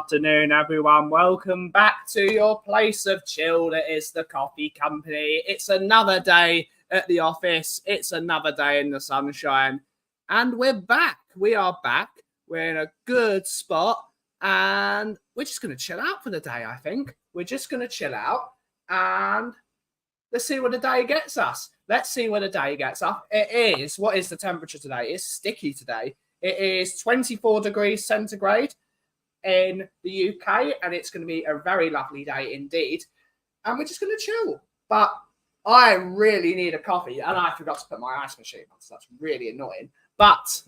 afternoon, everyone. Welcome back to your place of chill that is the Coffee Company. It's another day at the office. It's another day in the sunshine. And we're back. We are back. We're in a good spot. And we're just going to chill out for the day, I think. We're just going to chill out. And let's see what the day gets us. Let's see what the day gets us. What is the temperature today? It's sticky today. It is 24 degrees centigrade in the UK, and it's going to be a very lovely day indeed. And we're just going to chill. But I really need a coffee, and I forgot to put my ice machine on, so that's really annoying. But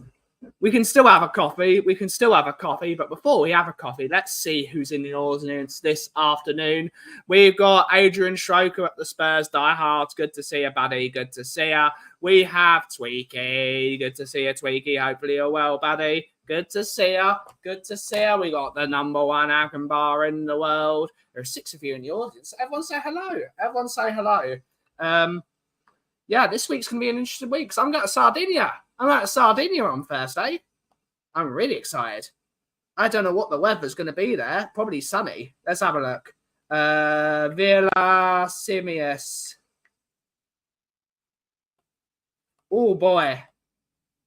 we can still have a coffee. But before we have a coffee, let's see who's in the audience this afternoon. We've got Adrian Schroker at the Spurs Diehards. Good to see you, buddy. Good to see you. We have Tweaky. Good to see you, Tweaky. Hopefully you're well, buddy. Good to see you. Good to see you. We got the number one Akan bar in the world. There are 6 of you in the audience. Everyone say hello. Everyone say hello. Yeah, this week's going to be an interesting week because I'm going to Sardinia. I'm out of Sardinia on Thursday. I'm really excited. I don't know what the weather's going to be there. Probably sunny. Let's have a look. Villa Simius. Oh, boy.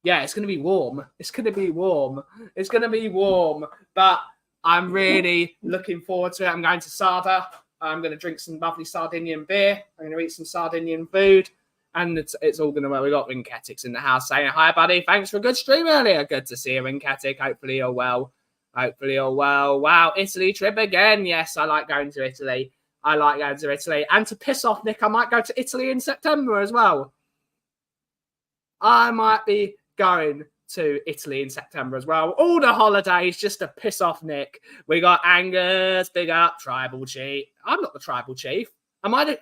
Yeah, it's going to be warm. It's going to be warm. It's going to be warm. But I'm really looking forward to it. I'm going to Sarda. I'm going to drink some lovely Sardinian beer. I'm going to eat some Sardinian food. And it's all going to work. We got Winketics in the house saying, hi, buddy. Thanks for a good stream earlier. Good to see you, Winketic. Hopefully you're well. Hopefully you're well. Wow, Italy trip again. Yes, I like going to Italy. I like going to Italy. And to piss off Nick, I might go to Italy in September as well. I might be going to Italy in September as well. All the holidays just to piss off Nick. We got Angus, big up, Tribal Chief. I'm not the Tribal Chief. Am I the...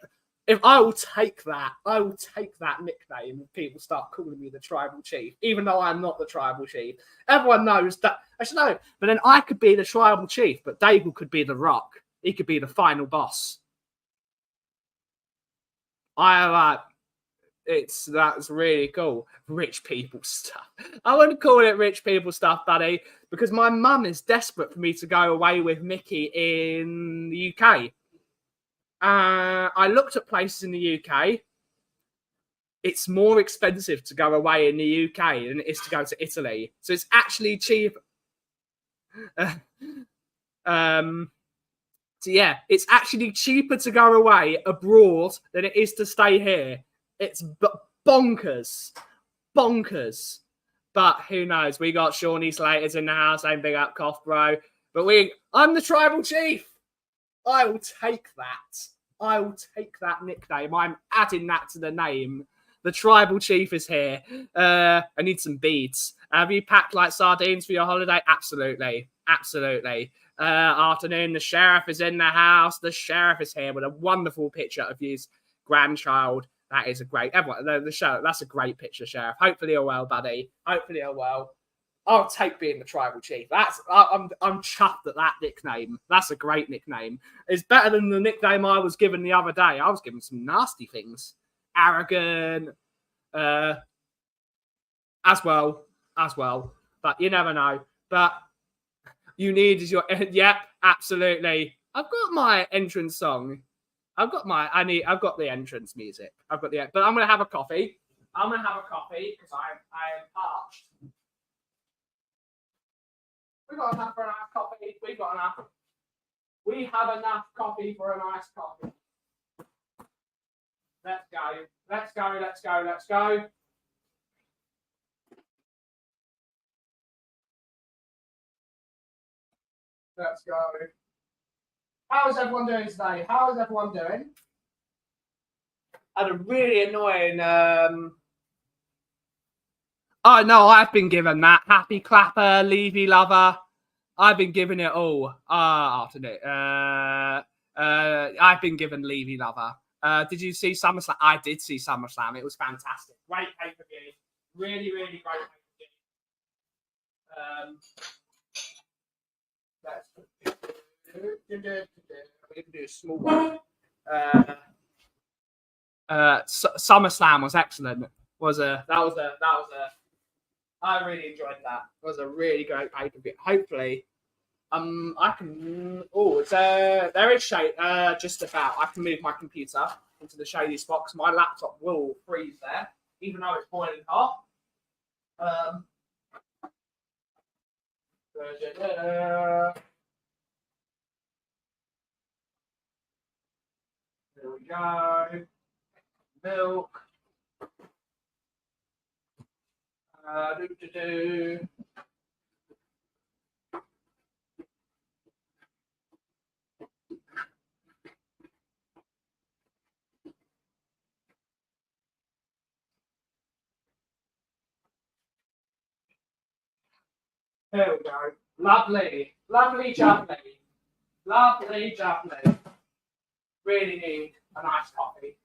If I will take that nickname if people start calling me the Tribal Chief, even though I'm not the Tribal Chief. Everyone knows that. Actually, no. But then I could be the Tribal Chief, but Daigle could be the Rock. He could be the final boss. That's really cool. Rich people stuff. I wouldn't call it rich people stuff, buddy, because my mum is desperate for me to go away with Mickey in the UK. I looked at places in the UK. It's more expensive to go away in the UK than it is to go to Italy. So it's actually cheap. So yeah, it's actually cheaper to go away abroad than it is to stay here. It's bonkers. Bonkers. But who knows? We got Shawnee Slater's in the house saying big up cough, bro. But I'm the Tribal Chief. I will take that. I will take that nickname. I'm adding that to the name. The Tribal Chief is here. I need some beads. Have you packed like sardines for your holiday? Absolutely. Absolutely. Afternoon, the sheriff is in the house. The sheriff is here with a wonderful picture of his grandchild. That is a great... Everyone, the sheriff, that's a great picture, Sheriff. Hopefully you're well, buddy. Hopefully you're well. I'll take being the Tribal Chief. I'm chuffed at that nickname. That's a great nickname. It's better than the nickname I was given the other day. I was given some nasty things. Arrogant, as well. But you never know. But you need is your... Yep, absolutely. I've got my entrance song. I've got the entrance music. But I'm going to have a coffee. Because I am parched. We got enough for a nice coffee. We have enough coffee for a nice coffee. Let's go. How's everyone doing today? How's everyone doing? I had a really annoying... Oh, no, I've been given that. Happy Clapper, Levy Lover. I've been given it all. Afternoon. I've been given Levy Lover. Did you see SummerSlam? I did see SummerSlam. It was fantastic. Great pay-per-view. Really, really great pay-per-view. We can do a small one. SummerSlam was excellent. I really enjoyed that. It was a really great pay-per-view. Hopefully, I can. Oh, there is shade. Just about. I can move my computer into the shady spot because my laptop will freeze there, even though it's boiling hot. There we go. Milk. Do. There we go. Lovely. Lovely jubbly. Lovely jubbly. Really need a nice coffee.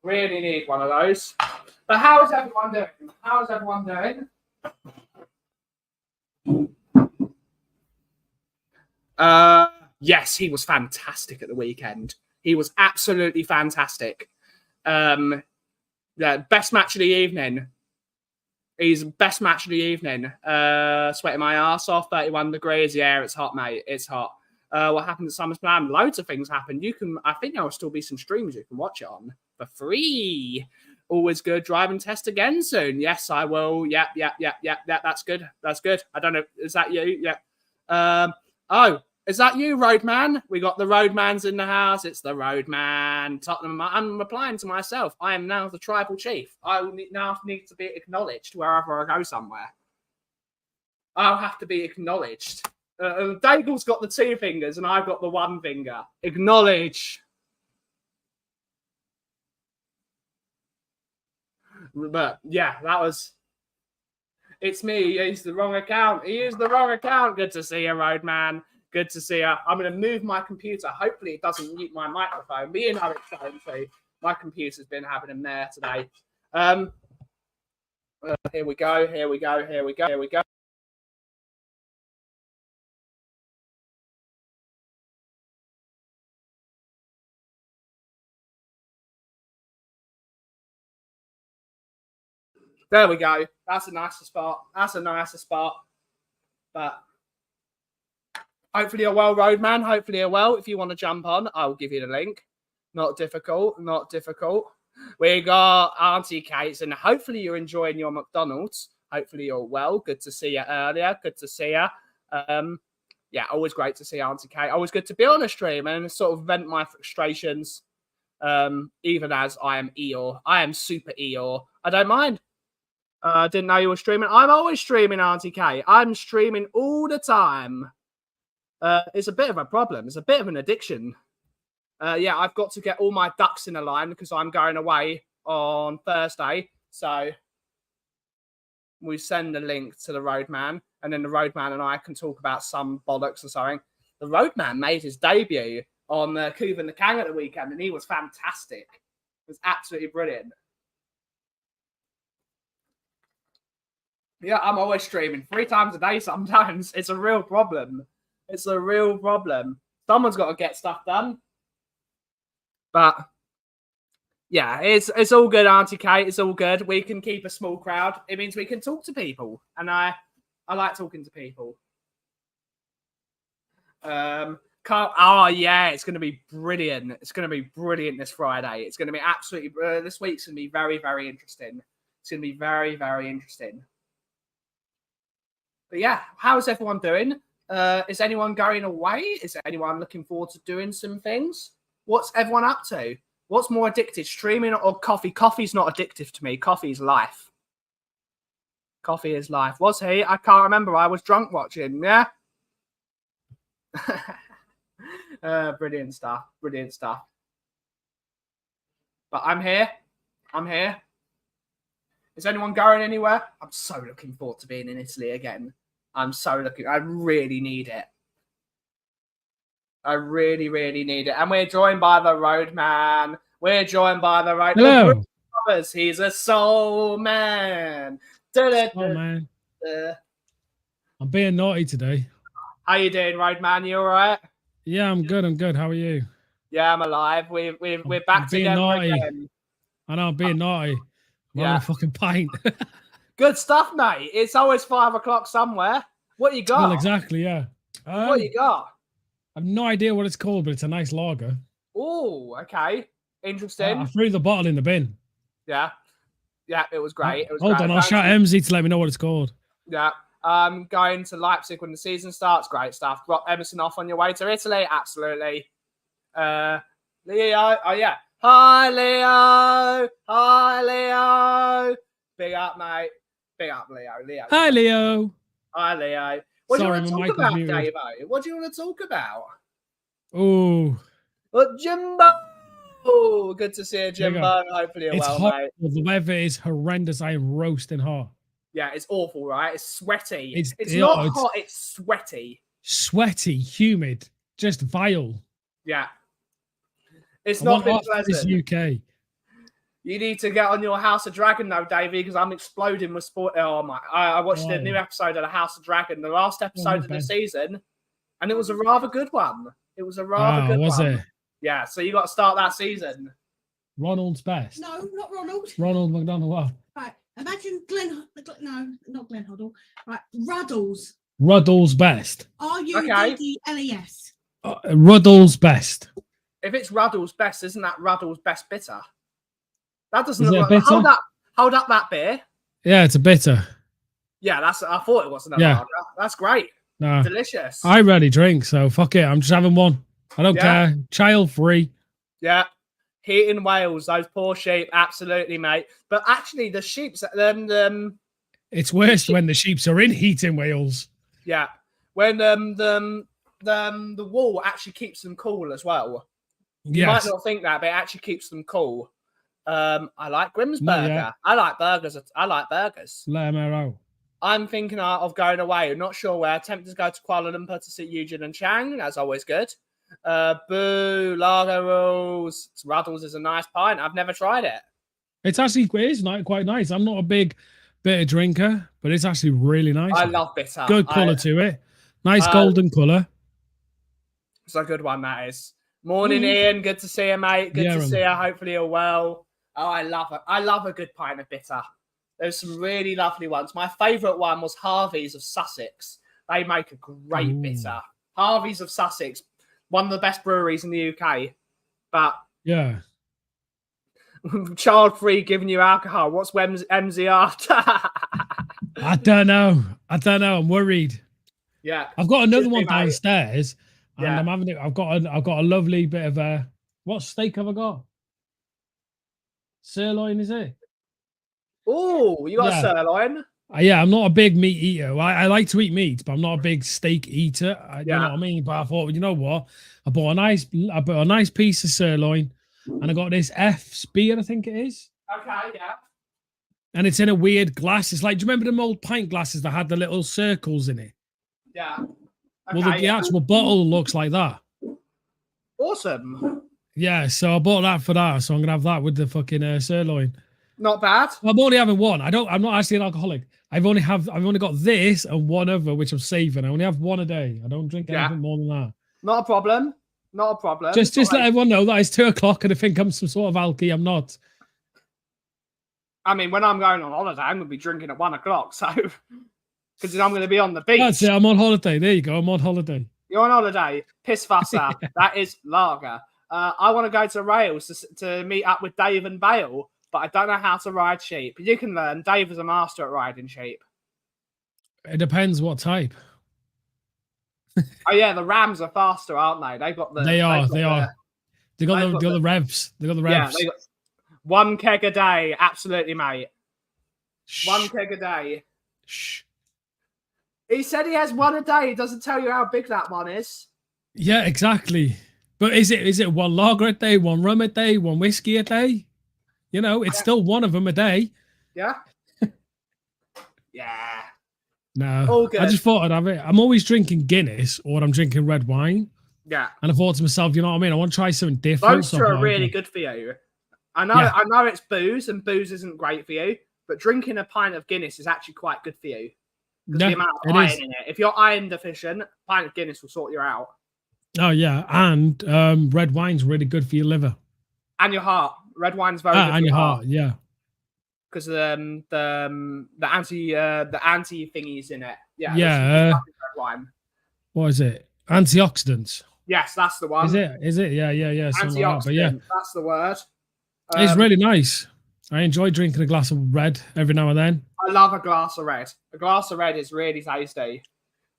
Really need one of those. But how is everyone doing? How is everyone doing? Yes, he was fantastic at the weekend. He was absolutely fantastic. Yeah, best match of the evening. He's best match of the evening. Sweating my ass off, 31 degrees. Yeah, it's hot, mate. It's hot. What happened at SummerSlam? Loads of things happened. I think there will still be some streams you can watch it on for free. Always good. Driving test again soon. Yes, I will. Yep. That's good. That's good. I don't know. Is that you? Yep. Oh, is that you, Roadman? We got the Roadmans in the house. It's the Roadman. Tottenham. I'm replying to myself. I am now the tribal chief. I will now need to be acknowledged wherever I go somewhere. I'll have to be acknowledged. Daigle's got the 2 fingers and I've got the 1 finger. Acknowledge. But yeah, that was. It's me. He used the wrong account. He used the wrong account. Good to see you, Roadman. Good to see you. I'm going to move my computer. Hopefully, it doesn't mute my microphone. Me and Alex phone too. My computer's been having a mare today. Here we go. Here we go. Here we go. Here we go. There we go. That's a nicer spot. That's a nicer spot. But hopefully you're well, Roadman. Hopefully you're well. If you want to jump on, I will give you the link. Not difficult. Not difficult. We got Auntie Kate's, and hopefully you're enjoying your McDonald's. Hopefully you're well. Good to see you earlier. Good to see you. Yeah, always great to see Auntie Kate. Always good to be on a stream and sort of vent my frustrations. Even as I am Eeyore. I am super Eeyore. I don't mind. I didn't know you were streaming. I'm always streaming, Auntie Kate. I'm streaming all the time. It's a bit of a problem. It's a bit of an addiction. Yeah, I've got to get all my ducks in a line because I'm going away on Thursday. So we send the link to the Roadman, and then the Roadman and I can talk about some bollocks or something. The Roadman made his debut on Kuva and the Kang at the weekend, and he was fantastic. It was absolutely brilliant. Yeah, I'm always streaming 3 times a day sometimes. It's a real problem. It's a real problem. Someone's got to get stuff done. But yeah, it's all good, Auntie Kate. It's all good. We can keep a small crowd. It means we can talk to people. And I like talking to people. Oh, yeah, it's going to be brilliant. It's going to be brilliant this Friday. It's going to be absolutely... this week's going to be very, very interesting. It's going to be very, very interesting. But yeah, how's everyone doing? Is anyone going away? Is anyone looking forward to doing some things? What's everyone up to? What's more addictive, streaming or coffee? Coffee's not addictive to me. Coffee's life. Coffee is life. Was he? I can't remember. I was drunk watching. Yeah. Brilliant stuff. Brilliant stuff. But I'm here. I'm here. Is anyone going anywhere? I'm so looking forward to being in Italy again. I'm so looking. I really need it. I really, really need it. And we're joined by the Roadman. We're joined by the Roadman. Hello. Brothers. He's a soul man. Oh, man. I'm being naughty today. How you doing, Roadman? You all right? Yeah, I'm good. I'm good. How are you? Yeah, I'm alive. We're back together naughty. again. I know I'm being naughty. I'm having a fucking pint. Good stuff, mate. It's always 5 o'clock somewhere. What you got? Well, exactly, yeah. What you got? I've no idea what it's called, but it's a nice lager. Oh, okay. Interesting. I threw the bottle in the bin. Yeah. Yeah, it was great. It was Hold great. on, I'll shout MZ to let me know what it's called. Yeah. Going to Leipzig when the season starts. Great stuff. Drop Emerson off on your way to Italy. Absolutely. Leo. Oh, yeah. Hi, Leo. Hi, Leo. Big up, mate. Big up, Leo. Leo. Hi, Leo. Hi, Leo. What do you Sorry, want to my talk mic was about, muted. Davo? What do you want to talk about? Oh, Jimbo. Oh, good to see you, Jimbo. Hopefully you're it's well, hot. mate. The weather is horrendous. I am roasting hot. Yeah, it's awful, right? It's sweaty. It's you not know, hot, it's sweaty. Sweaty, humid, just vile. Yeah. It's I not want been off this pleasant. UK. You need to get on your House of Dragon, though, Davey, because I'm exploding with sport. Oh, my. I watched the new episode of the House of Dragon, the last episode of the season, and it was a rather good one. It was a rather good was one. It? Yeah, so you got to start that season. Ronald's best. No, not Ronald. Ronald McDonald. What? Right. Imagine no, not Glenn Hoddle. Right. Ruddles. Ruddle's best. Ruddles. Ruddle's best. If it's Ruddle's best, isn't that Ruddle's best bitter? That doesn't look like. Hold up that beer. Yeah, it's a bitter. Yeah, I thought it wasn't a lager. That's great. No. Delicious. I rarely drink, so fuck it. I'm just having one. I don't care. Child free. Yeah. Heat in Wales, those poor sheep, absolutely, mate. But actually, the sheep's it's worse when the sheeps are in heat in Wales. Yeah, when the wool actually keeps them cool as well. You might not think that, but it actually keeps them cool. I like Grimm's burger. I like burgers. Let them out. I'm thinking of going away. I'm not sure where. Tempted to go to Kuala Lumpur to see Eugene and Chang. That's always good. Boo, lager rules. Ruddles is a nice pint. I've never tried it. It's actually quite nice. I'm not a big bitter drinker, but it's actually really nice. I love bitter. Good colour to it. Nice golden colour. It's a good one, that is. Morning, Ian. Good to see you, mate. Good to see you. Hopefully you're well. Oh, I love it. I love a good pint of bitter. There's some really lovely ones. My favourite one was Harvey's of Sussex. They make a great bitter. Harvey's of Sussex, one of the best breweries in the UK. But yeah, child-free giving you alcohol. What's MZR? I don't know. I'm worried. Yeah, I've got another one downstairs, and yeah. I'm having it. I've got a lovely bit of a. What steak have I got? Sirloin, is it? Oh, you got a sirloin? Yeah, I'm not a big meat eater. I like to eat meat, but I'm not a big steak eater. You know what I mean? But I thought, you know what? I bought a nice piece of sirloin, and I got this F's beer, I think it is. Okay, yeah. And it's in a weird glass. It's like, do you remember them old pint glasses that had the little circles in it? Yeah. Okay, well, the actual bottle looks like that. Awesome. Yeah, so I bought that for that. So I'm gonna have that with the fucking sirloin. Not bad. I'm only having one. I'm not actually an alcoholic. I've only got this and one other, which I'm saving. I only have one a day. I don't drink anything more than that. Not a problem. Not a problem. Just let everyone know that it's 2:00 and I think I'm some sort of alky. I'm not. I mean, when I'm going on holiday, I'm going to be drinking at 1:00. So, because I'm going to be on the beach. That's it. I'm on holiday. There you go. I'm on holiday. You're on holiday. Pissfasser. That is lager. I want to go to Rails to meet up with Dave and Bale, but I don't know how to ride sheep. You can learn. Dave is a master at riding sheep. It depends what type. Oh yeah, the Rams are faster, aren't they? They got the. They are. They got the revs. They got the revs. Yeah, they got one keg a day. Absolutely, mate. Shh. One keg a day. Shh. He said he has one a day. He doesn't tell you how big that one is. Yeah, exactly. But is it one lager a day, one rum a day, one whiskey a day? You know, it's still one of them a day. Yeah. Yeah. No. All good. I just thought I'd have it. I'm always drinking Guinness or I'm drinking red wine. Yeah. And I thought to myself, you know what I mean? I want to try something different. Those two are really good for you. I know it's booze and booze isn't great for you, but drinking a pint of Guinness is actually quite good for you. Because the amount of iron in it. If you're iron deficient, a pint of Guinness will sort you out. Oh, yeah. And red wine's really good for your liver. And your heart. Red wine's very good for your heart. Yeah. Because the anti thingies in it. Yeah. Yeah. Red wine. what is it? Antioxidants. Yes, that's the one. Is it? Is it? Yeah. Something like that. But yeah, that's the word. it's really nice. I enjoy drinking a glass of red every now and then. I love a glass of red. A glass of red is really tasty.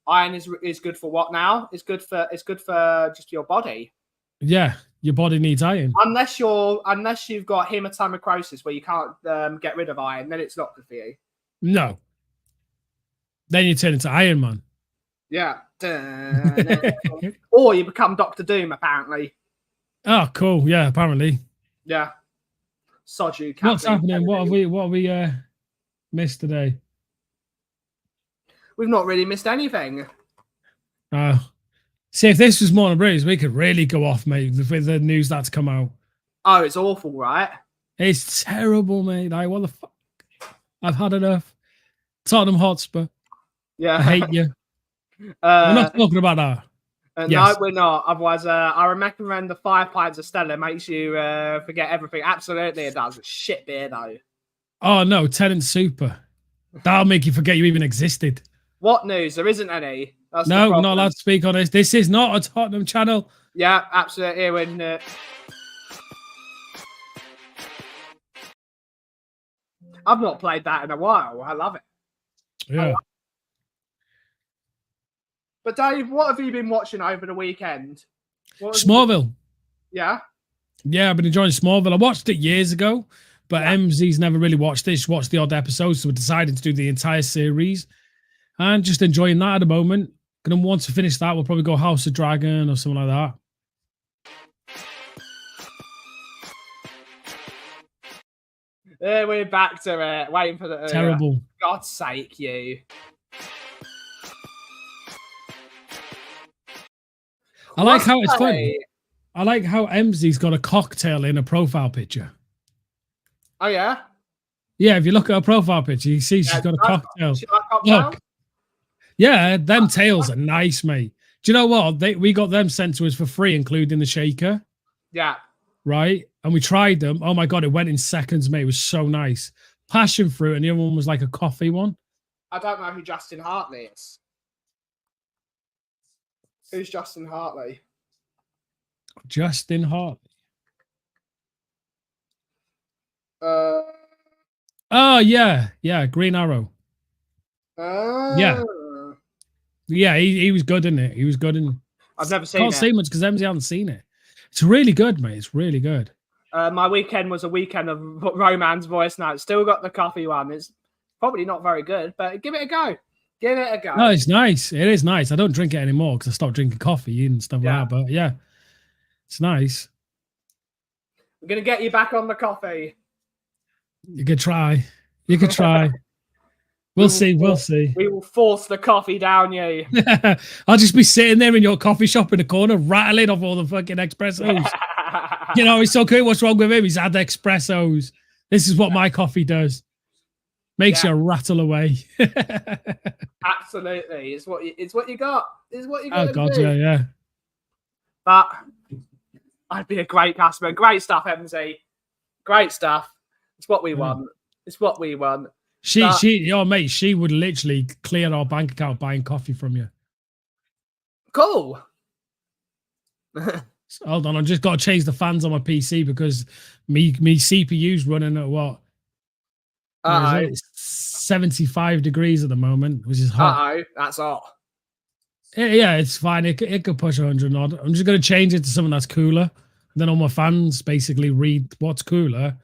Iron is good for what now? It's good for just your body. Yeah, your body needs iron. Unless you've got hematomicrosis where you can't get rid of iron, then it's not good for you. No. Then you turn into Iron Man. Yeah. Or you become Doctor Doom, apparently. Oh, cool. Yeah, apparently. Yeah. Sod you, what's happening? What have we missed today? We've not really missed anything. See, if this was Morning Brews, we could really go off, mate, with the news that's come out. Oh, it's awful, right? It's terrible, mate. Like, what the fuck? I've had enough. Tottenham Hotspur. Yeah. I hate you. We're not talking about that. Yes. No, we're not. Otherwise, I recommend the 5 pints of Stella. Makes you forget everything. Absolutely, it does. It's shit beer, though. Oh, no. Tennant Super. That'll make you forget you even existed. What news? There isn't any. That's no, we're not allowed to speak on this. This is not a Tottenham channel. Yeah, absolutely. When I've not played that in a while. I love it. Yeah. But Dave, what have you been watching over the weekend? Smallville. Yeah? Yeah, I've been enjoying Smallville. I watched it years ago, but MZ's never really watched it. She's watched the odd episodes, so we decided to do the entire series. And just enjoying that at the moment. Gonna once we finish that, we'll probably go House of Dragon or something like that. We're back to it. Waiting for the terrible. For God's sake, you. I like how it's funny. I like how MZ's got a cocktail in a profile picture. Oh yeah? Yeah, if you look at her profile picture, you see she's got a cocktail. She like cocktail? Look. Yeah, them tails are nice, mate. Do you know what? We got them sent to us for free, including the shaker. Yeah. Right? And we tried them. Oh my God, it went in seconds, mate. It was so nice. Passion fruit, and the other one was like a coffee one. I don't know who Justin Hartley is. Who's Justin Hartley? Justin Hartley. Oh, yeah. Yeah, Green Arrow. Yeah. Yeah, he was good in it. He was good in. I've never seen it. Can't say much because MZ hasn't seen it. It's really good, mate. It's really good. My weekend was a weekend of romance voice notes. Still got the coffee one. It's probably not very good, but give it a go. Give it a go. No, it's nice. It is nice. I don't drink it anymore because I stopped drinking coffee and stuff like that. But yeah, it's nice. I'm going to get you back on the coffee. You could try. You could try. We'll see. We'll see. We will force the coffee down you. I'll just be sitting there in your coffee shop in the corner, rattling off all the fucking espressos. You know, he's so cool. What's wrong with him? He's had espressos. This is what my coffee does. Makes you rattle away. Absolutely. It's what you got. It's what you got. Oh, God, yeah. But I'd be a great customer. Great stuff, MZ. Great stuff. It's what we want. It's what we want. Your mate, she would literally clear our bank account buying coffee from you. Cool. Hold on, I've just got to change the fans on my PC because me CPU's running at what? It's 75 degrees at the moment, which is hot. That's hot. Yeah, it's fine. It could push 100 odd. I'm just going to change it to something that's cooler. Then all my fans basically read what's cooler.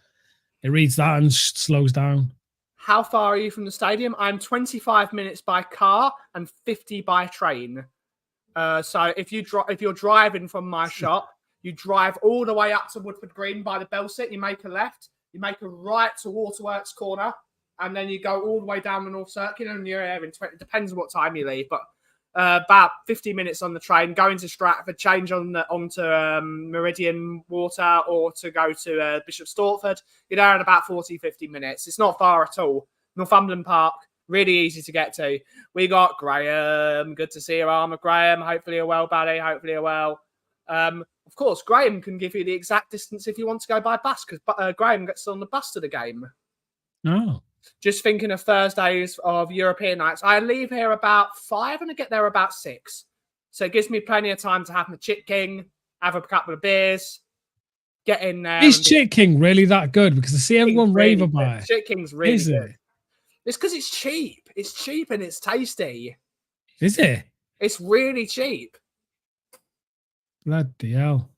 It reads that and slows down. How far are you from the stadium? I'm 25 minutes by car and 50 by train. So if you're driving from my shop, you drive all the way up to Woodford Green by the Belsit. You make a left. You make a right to Waterworks Corner, and then you go all the way down the North Circular, and you're there in 20. It depends on what time you leave, but about 50 minutes on the train, going to Stratford, change onto Meridian Water, or to go to Bishop Stortford. You're there in about 40, 50 minutes. It's not far at all. Northumberland Park, really easy to get to. We got Graham. Good to see your armour, Graham. Hopefully you're well, buddy. Hopefully you're well. Of course, Graham can give you the exact distance if you want to go by bus, because Graham gets on the bus to the game. Oh. Just thinking of Thursdays of European nights. I leave here about 5 and I get there about 6. So it gives me plenty of time to have my Chit King, have a couple of beers, get in there. Is Chit King really that good? Because I see everyone rave really about it. Chit King's really Is good. it? It's because it's cheap. It's cheap and it's tasty. Is it? It's really cheap. Bloody hell.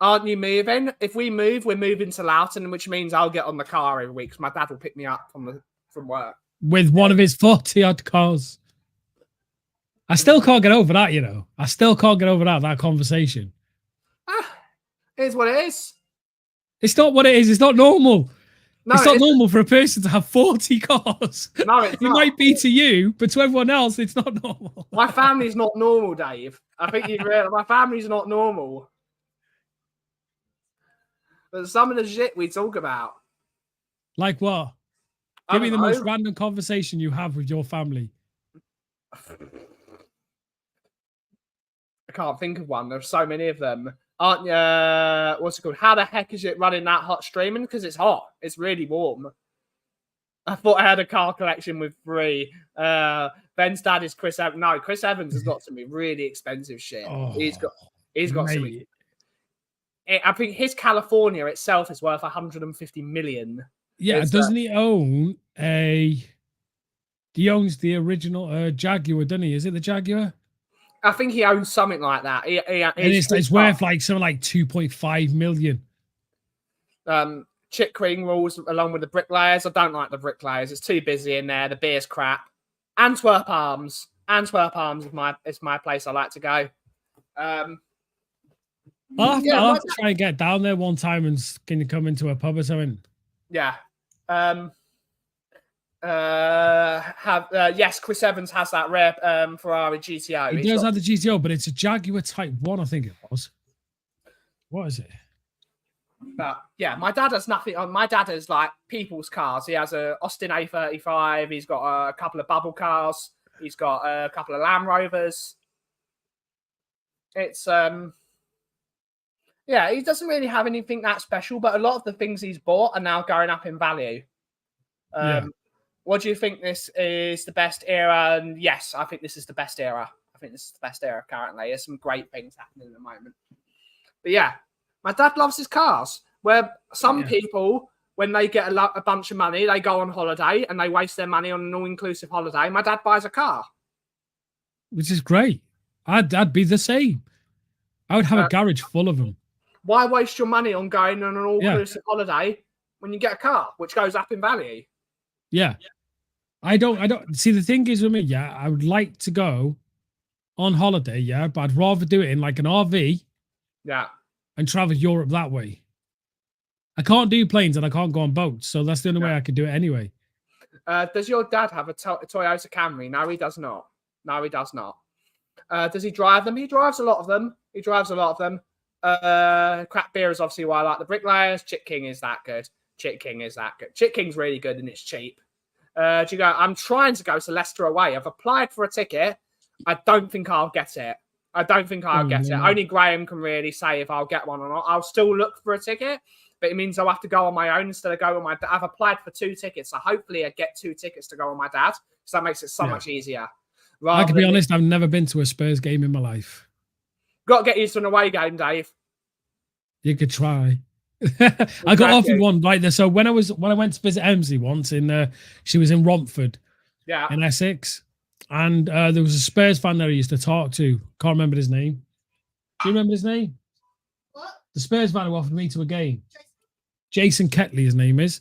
Aren't you moving? If we move, we're moving to Loughton, which means I'll get on the car every week because my dad will pick me up from work. With one of his 40-odd cars. I still can't get over that, you know. I still can't get over that conversation. Here's what it is. It's not what it is. It's not normal. No, it's not normal for a person to have 40 cars. No, it's it not. might be to you, but to everyone else, it's not normal. My family's not normal, Dave. I think you've realized my family's not normal. But some of the shit we talk about. Like what? Give me the most random conversation you have with your family. I can't think of one. There's so many of them. Aren't you? What's it called? How the heck is it running that hot streaming? Because it's hot. It's really warm. I thought I had a car collection with 3. Ben's dad is Chris Evans. No, Chris Evans has got some really expensive shit. Oh, he's got some. I think his California itself is worth 150 million. Yeah, doesn't he own a? He owns the original Jaguar, doesn't he? Is it the Jaguar? I think he owns something like that. It's worth like something like 2.5 million. Chit King rules along with the bricklayers. I don't like the bricklayers. It's too busy in there. The beer's crap. Antwerp Arms. Antwerp Arms is my place I like to go. I'll have to try and get down there one time and can you come into a pub or something? Yeah. Yes, Chris Evans has that rare Ferrari GTO. He does have the GTO, but it's a Jaguar Type 1, I think it was. What is it? But yeah, my dad has nothing on. My dad has like people's cars. He has a Austin A35. He's got a couple of bubble cars. He's got a couple of Land Rovers. It's yeah, he doesn't really have anything that special, but a lot of the things he's bought are now going up in value. What do you think this is the best era? And yes, I think this is the best era. I think this is the best era currently. There's some great things happening at the moment. But yeah, my dad loves his cars. Where some people, when they get a bunch of money, they go on holiday and they waste their money on an all-inclusive holiday. My dad buys a car. Which is great. I'd be the same. I would have a garage full of them. Why waste your money on going on an all-inclusive holiday when you get a car, which goes up in value? Yeah. I don't see, the thing is with me, I would like to go on holiday, but I'd rather do it in like an RV. Yeah. And travel Europe that way. I can't do planes and I can't go on boats, so that's the only way I could do it anyway. Does your dad have a Toyota Camry? No, he does not. No, he does not. Does he drive them? He drives a lot of them. Crap beer is obviously why I like the bricklayers. Chit King is that good. Chit King's really good and it's cheap. I'm trying to go to Leicester away. I've applied for a ticket. I don't think I'll get it. Only Graham can really say if I'll get one or not. I'll still look for a ticket, but it means I'll have to go on my own instead of go on my dad. I've applied for 2 tickets, so hopefully I get 2 tickets to go on my dad, so that makes it so much easier. I can be honest, I've never been to a Spurs game in my life. Got to get used to an away game, Dave. You could try. I got offered one like this. So when I went to visit Emsley once she was in Romford, in Essex. And there was a Spurs fan there I used to talk to. Can't remember his name. Do you remember his name? What? The Spurs fan who offered me to a game. Jason Ketley, his name is.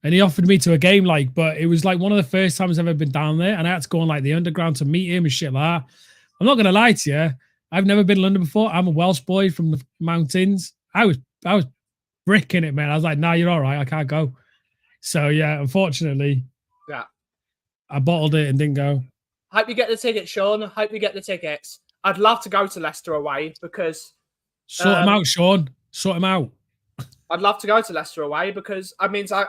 And he offered me to a game, but it was like one of the first times I've ever been down there. And I had to go on the underground to meet him and shit like that. I'm not going to lie to you. I've never been to London before. I'm a Welsh boy from the mountains. I was bricking it, man. I was like, nah, you're all right. I can't go. So, unfortunately, I bottled it and didn't go. Hope you get the tickets, Sean. Hope you get the tickets. I'd love to go to Leicester away because... Sort him out, Sean. Sort him out. I'd love to go to Leicester away because it means I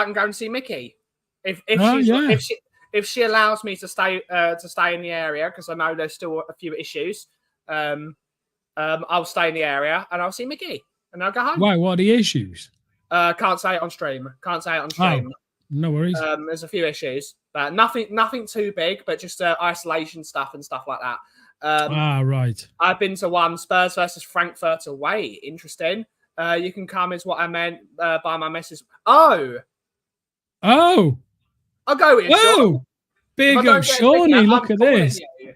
can go and see Mickey. If she allows me to stay in the area, because I know there's still a few issues, I'll stay in the area and I'll see Mickey and I'll go home. Why? What are the issues? Can't say it on stream. Oh, no worries. There's a few issues, but nothing too big, but just isolation stuff and stuff like that. Right. I've been to one, Spurs versus Frankfurt away. Interesting. You can come is what I meant by my message. Oh, Oh, I'll go with you, Sean. oh, big If I up don't get a ticket, Shawnee. Look I'm at calling this. you.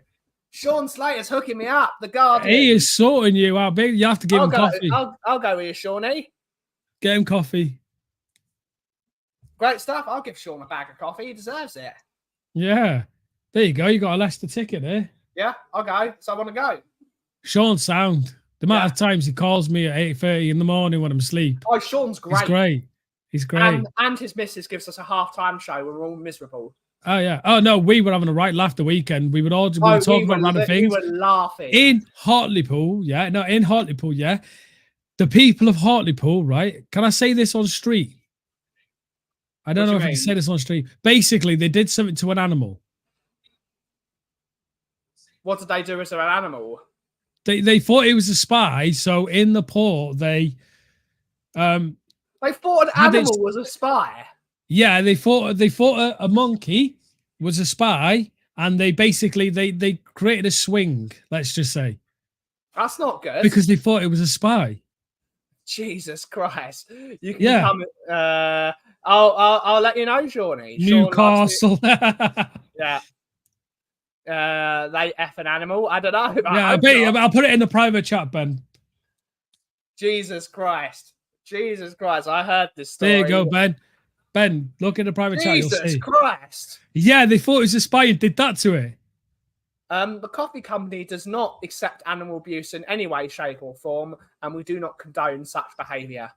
Sean Slater's hooking me up. The Guardian. He is sorting you out, big. You have to give him coffee. I'll go with you, Shawnee. Get him coffee. Great stuff. I'll give Sean a bag of coffee. He deserves it. Yeah. There you go. You got a Leicester ticket there. Yeah, I'll go. So I want to go. Sean sound. The amount of times he calls me at 8:30 in the morning when I'm asleep. Oh, Sean's great. He's great. He's great. And his missus gives us a halftime show when we're all miserable. Oh, yeah. Oh, no, we were having a right laugh the weekend. We were talking about random things. We were laughing. In Hartlepool, yeah. No, in Hartlepool, yeah. The people of Hartlepool, right? Can I say this on street? I don't know if I can say this on street. Basically, they did something to an animal. What did they do as an animal? They thought it was a spy, so in the port, they thought an animal was a spy. Yeah, they thought a monkey was a spy, and they basically they created a swing. Let's just say that's not good because they thought it was a spy. Jesus Christ! You can come. I'll let you know, Shawnee. Newcastle. Yeah. They F an animal. I don't know. I'll put it in the private chat, Ben. Jesus Christ. I heard this story. There you go, Ben. Ben, look in the private chat. Jesus Christ. Yeah, they thought it was a spy and did that to it. The coffee company does not accept animal abuse in any way, shape, or form, and we do not condone such behaviour.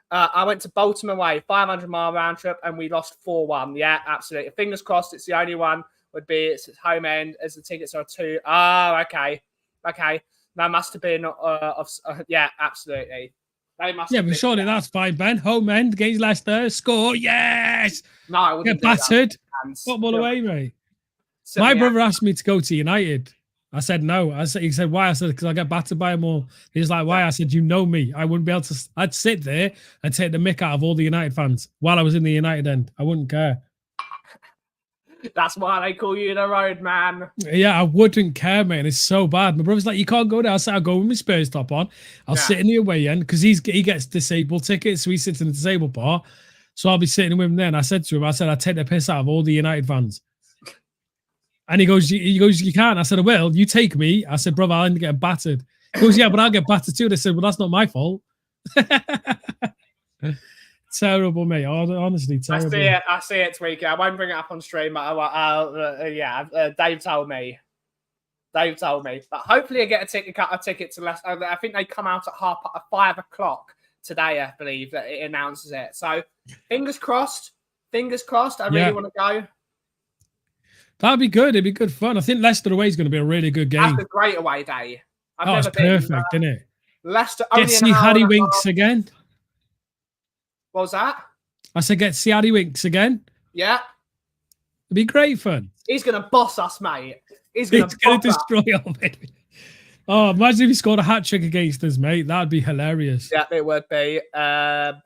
I went to Baltimore away, 500-mile round trip, and we lost 4-1. Yeah, absolutely. Fingers crossed it's the only one. Would be it's at home end as the tickets are 2. Oh, okay. That must have been yeah, absolutely. They must. Yeah, but surely that's fine, Ben. Home end against Leicester, score, yes. No, I wouldn't. Get battered. Football away, mate. My brother asked me to go to United. I said no. He said why? I said because I get battered by them all. He's like, why? I said, you know me. I wouldn't be able to. I'd sit there and take the mick out of all the United fans while I was in the United end. I wouldn't care. That's why they call you the road man. Yeah, I wouldn't care, man. It's so bad. My brother's like, you can't go there. I said, I'll go with my Spurs top on. I'll sit in the away end because he gets disabled tickets, so he sits in the disabled part. So I'll be sitting with him there. And I said to him, I'd take the piss out of all the United fans. And he goes, you can't. I said, I will. You take me. I said, brother, I'll end up getting battered. He goes, yeah, but I'll get battered too. They said, well, that's not my fault. Terrible, mate. Honestly, terrible. I see it, Tweaker. I won't bring it up on stream, but Dave told me. But hopefully I get a ticket to Leicester. I think they come out at 5 o'clock today, I believe, that it announces it. So fingers crossed. I really want to go. That'd be good. It'd be good fun. I think Leicester away is going to be a really good game. That's a great away day. It's perfect, isn't it? Leicester. Get to see Harry Winks again. What was that? I said get to see Harry Winks again. Yeah. It'd be great fun. He's going to boss us, mate. He's going to destroy our baby. Oh, imagine if he scored a hat-trick against us, mate. That'd be hilarious. Yeah, it would be. CL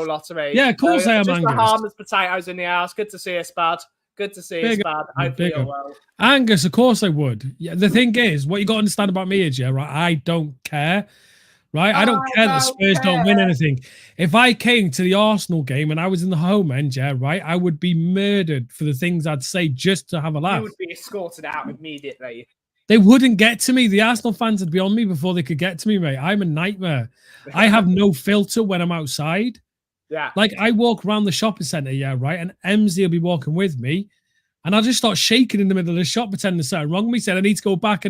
Lottery. Yeah, of course I am, just Angus. The harmless potatoes in the house. Good to see you, Spud. Good to see you, Spud. Hopefully you're well. Angus, of course I would. Yeah, the thing is, what you got to understand about me is, right, I don't care. Right? I don't care that Spurs don't win anything. If I came to the Arsenal game and I was in the home end, right, I would be murdered for the things I'd say just to have a laugh. You would be escorted out immediately. They wouldn't get to me. The Arsenal fans would be on me before they could get to me, mate. I'm a nightmare. I have no filter when I'm outside. Yeah. Like, I walk around the shopping centre, right, and Emsley will be walking with me, and I'll just start shaking in the middle of the shop, pretending there's something wrong with me, saying, I need to go back.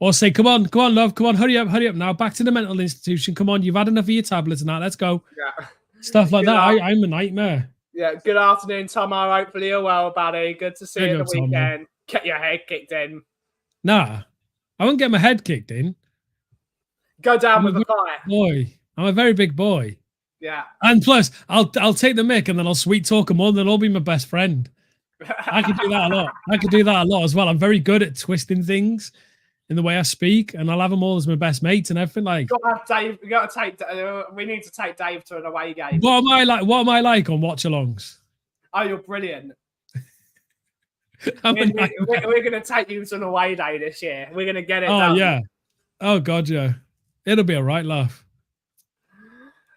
Or say, come on, love, come on, hurry up now, back to the mental institution. Come on, you've had enough of your tablets and that, let's go. Yeah. Stuff like that. I'm a nightmare. Yeah, good afternoon, Tomo. Hopefully you're well, buddy. Good to see you at the weekend. Get your head kicked in. Nah, I won't get my head kicked in. Go down with a fire. Boy, I'm a very big boy. Yeah. And plus, I'll take the mic and then I'll sweet talk them all and they'll all be my best friend. I can do that a lot. As well. I'm very good at twisting things in the way I speak, and I'll have them all as my best mates and everything. Like, we need to take Dave to an away game. What am I like on watch-alongs? Oh, you're brilliant. We're going to take you to an away day this year. We're going to get it done. Oh, yeah. Oh, God, yeah. It'll be a right laugh.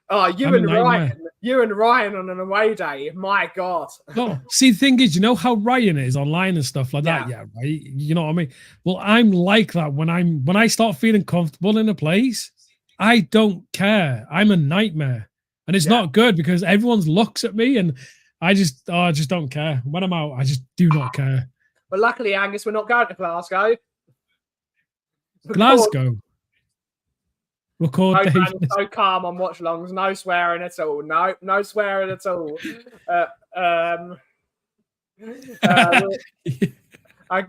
Oh, you and Ryan on an away day. My God. No, see, the thing is, you know how Ryan is online and stuff like that? Yeah, right. You know what I mean? Well, I'm like that when I start feeling comfortable in a place, I don't care. I'm a nightmare. And it's not good because everyone looks at me and I just don't care. When I'm out, I just do not care. But luckily, Angus, we're not going to Glasgow. Glasgow. Record Davis. So calm on watch longs, no swearing at all. No swearing at all.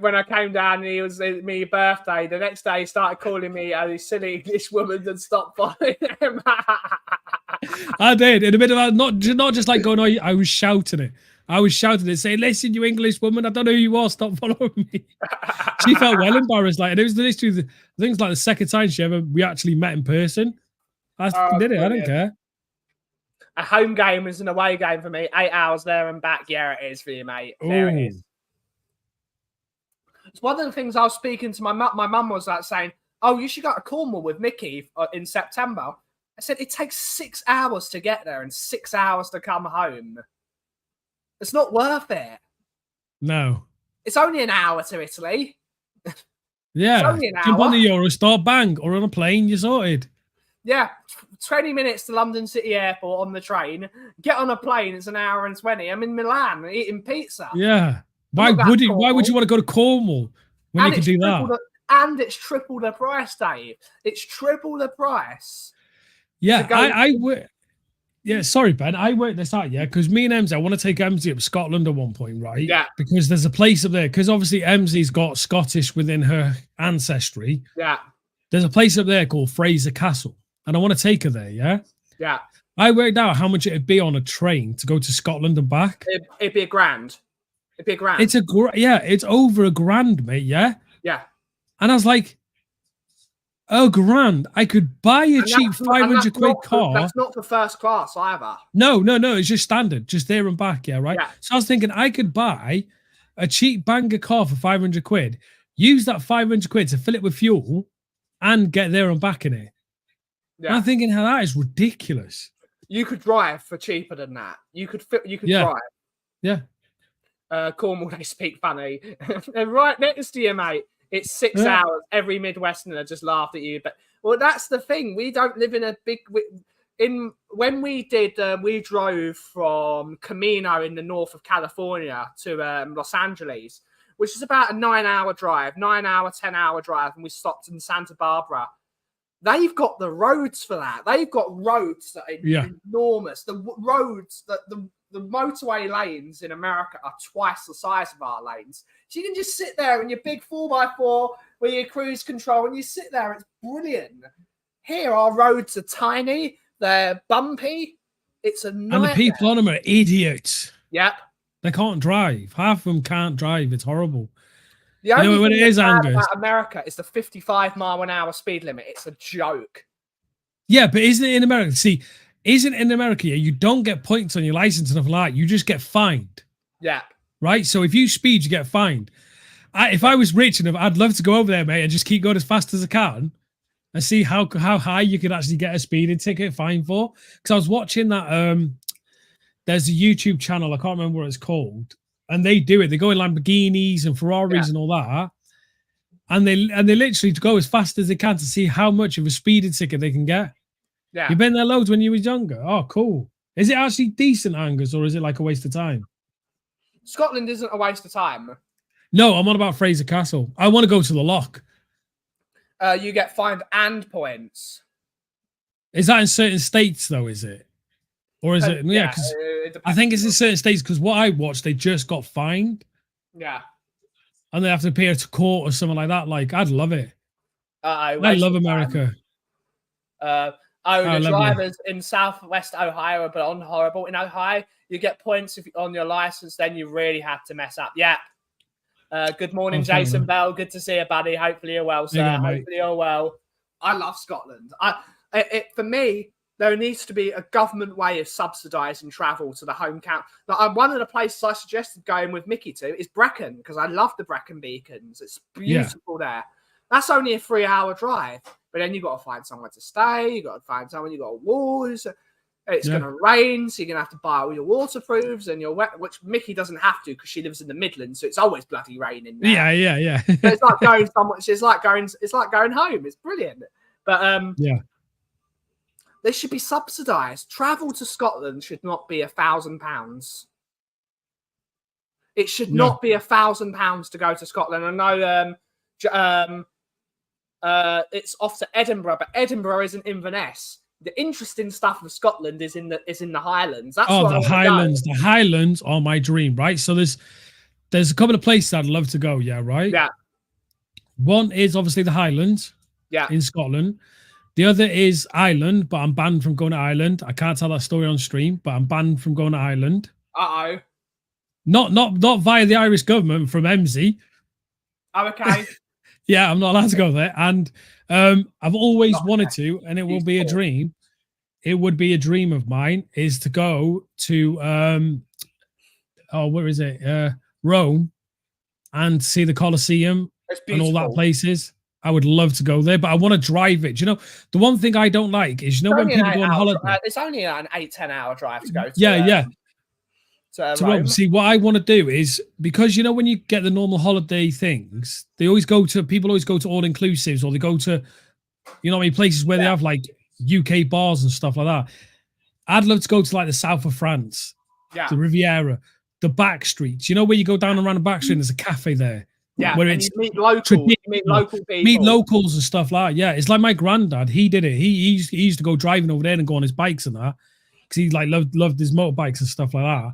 When I came down and it was my birthday, the next day he started calling me a silly English woman and stopped following him. I did. In a bit of not just like going, oh, I was shouting it. I was shouting it, saying, listen, you English woman, I don't know who you are, stop following me. She felt well embarrassed. Like, and it was literally, I think it's like the second time we actually met in person. I did it. Brilliant. I don't care. A home game is an away game for me. 8 hours there and back. Yeah, it is for you, mate. There it is. It's one of the things I was speaking to my mum was like saying, oh, you should go to Cornwall with Mickey in September. I said, it takes 6 hours to get there and 6 hours to come home. It's not worth it. No. It's only an hour to Italy. Yeah. It's only an hour. Jump on the Eurostar, bang, or on a plane, you're sorted. Yeah. 20 minutes to London City Airport on the train. Get on a plane, it's an hour and 20. I'm in Milan eating pizza. Yeah. Why would you want to go to Cornwall when you can do that? And it's triple the price, Dave. It's triple the price. Yeah, I would. Yeah, sorry, Ben. I worked this out, because me and Emsy, I want to take Emsy up to Scotland at one point, right? Yeah. Because there's a place up there, because obviously Emsy's got Scottish within her ancestry. Yeah. There's a place up there called Fraser Castle, and I want to take her there, yeah? Yeah. I worked out how much it'd be on a train to go to Scotland and back. It'd be $1,000. It'd be $1,000. It's over $1,000, mate, yeah? Yeah. And I was like, $1,000. I could buy a cheap 500 quid car. That's not for first class either. No. It's just standard, just there and back. Yeah, right. Yeah. So I was thinking I could buy a cheap banger car for 500 quid, use that 500 quid to fill it with fuel and get there and back in it. Yeah. And I'm thinking how that is ridiculous. You could drive for cheaper than that. You could drive. Yeah. Cornwall, they speak funny. They're right next to you, mate. It's 6 hours. Every Midwesterner just laughed at you. But that's the thing. We don't live in a big. When we drove from Camino in the north of California to Los Angeles, which is about a 9-hour drive, 10-hour drive, and we stopped in Santa Barbara. They've got the roads for that. They've got roads that are enormous. The roads that the motorway lanes in America are twice the size of our lanes. So you can just sit there in your big 4x4 with your cruise control and you sit there. It's brilliant. Here, our roads are tiny. They're bumpy. It's a nightmare. And the people on them are idiots. Yep. They can't drive. Half of them can't drive. It's horrible. The only thing that's bad about America is the 55-mile-an-hour speed limit. It's a joke. Yeah, but isn't it in America? See, isn't in America, you don't get points on your license and stuff like that. You just get fined. Yeah. Right? So if you speed, you get fined. If I was rich enough, I'd love to go over there, mate, and just keep going as fast as I can and see how high you could actually get a speeding ticket fine for. Because I was watching that, there's a YouTube channel, I can't remember what it's called, and they do it. They go in Lamborghinis and Ferraris and all that, and they literally go as fast as they can to see how much of a speeding ticket they can get. Yeah. You've been there loads when you were younger. Oh, cool. Is it actually decent, Angus, or is it like a waste of time? Scotland isn't a waste of time. No, I'm on about Fraser Castle. I want to go to the Loch. You get fined and points. Is that in certain states, though, is it? Or is it? Yeah, because I think it's in certain states, because what I watched, they just got fined. Yeah. And they have to pay a court or something like that. Like, I'd love it. I love America. The drivers in Southwest Ohio are on horrible. In Ohio, you get points on your license, then you really have to mess up. Yeah. Good morning, Jason Bell. Good to see you, buddy. Hopefully you're well, sir. Hopefully you're well. I love Scotland. For me, there needs to be a government way of subsidising travel to the home count. Like, one of the places I suggested going with Mickey to is Brecon, because I love the Brecon Beacons. It's beautiful there. That's only a 3-hour drive, but then you've got to find somewhere to stay. You've got to find someone. You've got to walk. It's going to rain, so you're going to have to buy all your waterproofs and your wet, which Mickey doesn't have to because she lives in the Midlands, so it's always bloody raining there. Yeah. So it's like going somewhere. It's like going home. It's brilliant. But they should be subsidised. Travel to Scotland should not be £1,000. It should not be £1,000 to go to Scotland. I know it's off to Edinburgh, but Edinburgh isn't Inverness. The interesting stuff of Scotland is in the Highlands. That's the Highlands. The Highlands are my dream, right? So there's a couple of places I'd love to go. Yeah, right. Yeah. One is obviously the Highlands. Yeah. In Scotland. The other is Ireland, but I'm banned from going to Ireland. I can't tell that story on stream, but I'm banned from going to Ireland. Uh-oh. Not via the Irish government from MZ. Oh, okay. Yeah, I'm not allowed to go there. And I've always wanted to, and it will be a dream. It would be a dream of mine is to go to where is it? Rome and see the Colosseum and all that places. I would love to go there, but I want to drive it. You know, the one thing I don't like is, you know, when people go on holiday. It's only an 8-10 hour drive to go to. Yeah. To Rome. See, what I want to do is, because, you know, when you get the normal holiday things, people always go to all inclusives, or they go to, you know, places where they have like UK bars and stuff like that. I'd love to go to like the south of France, the Riviera, the back streets. You know, where you go down around the back street, and there's a cafe there. Yeah, where it's you meet local people. Meet locals and stuff like that. Yeah, it's like my granddad. He did it. He used to go driving over there and go on his bikes and that, because he like loved his motorbikes and stuff like that.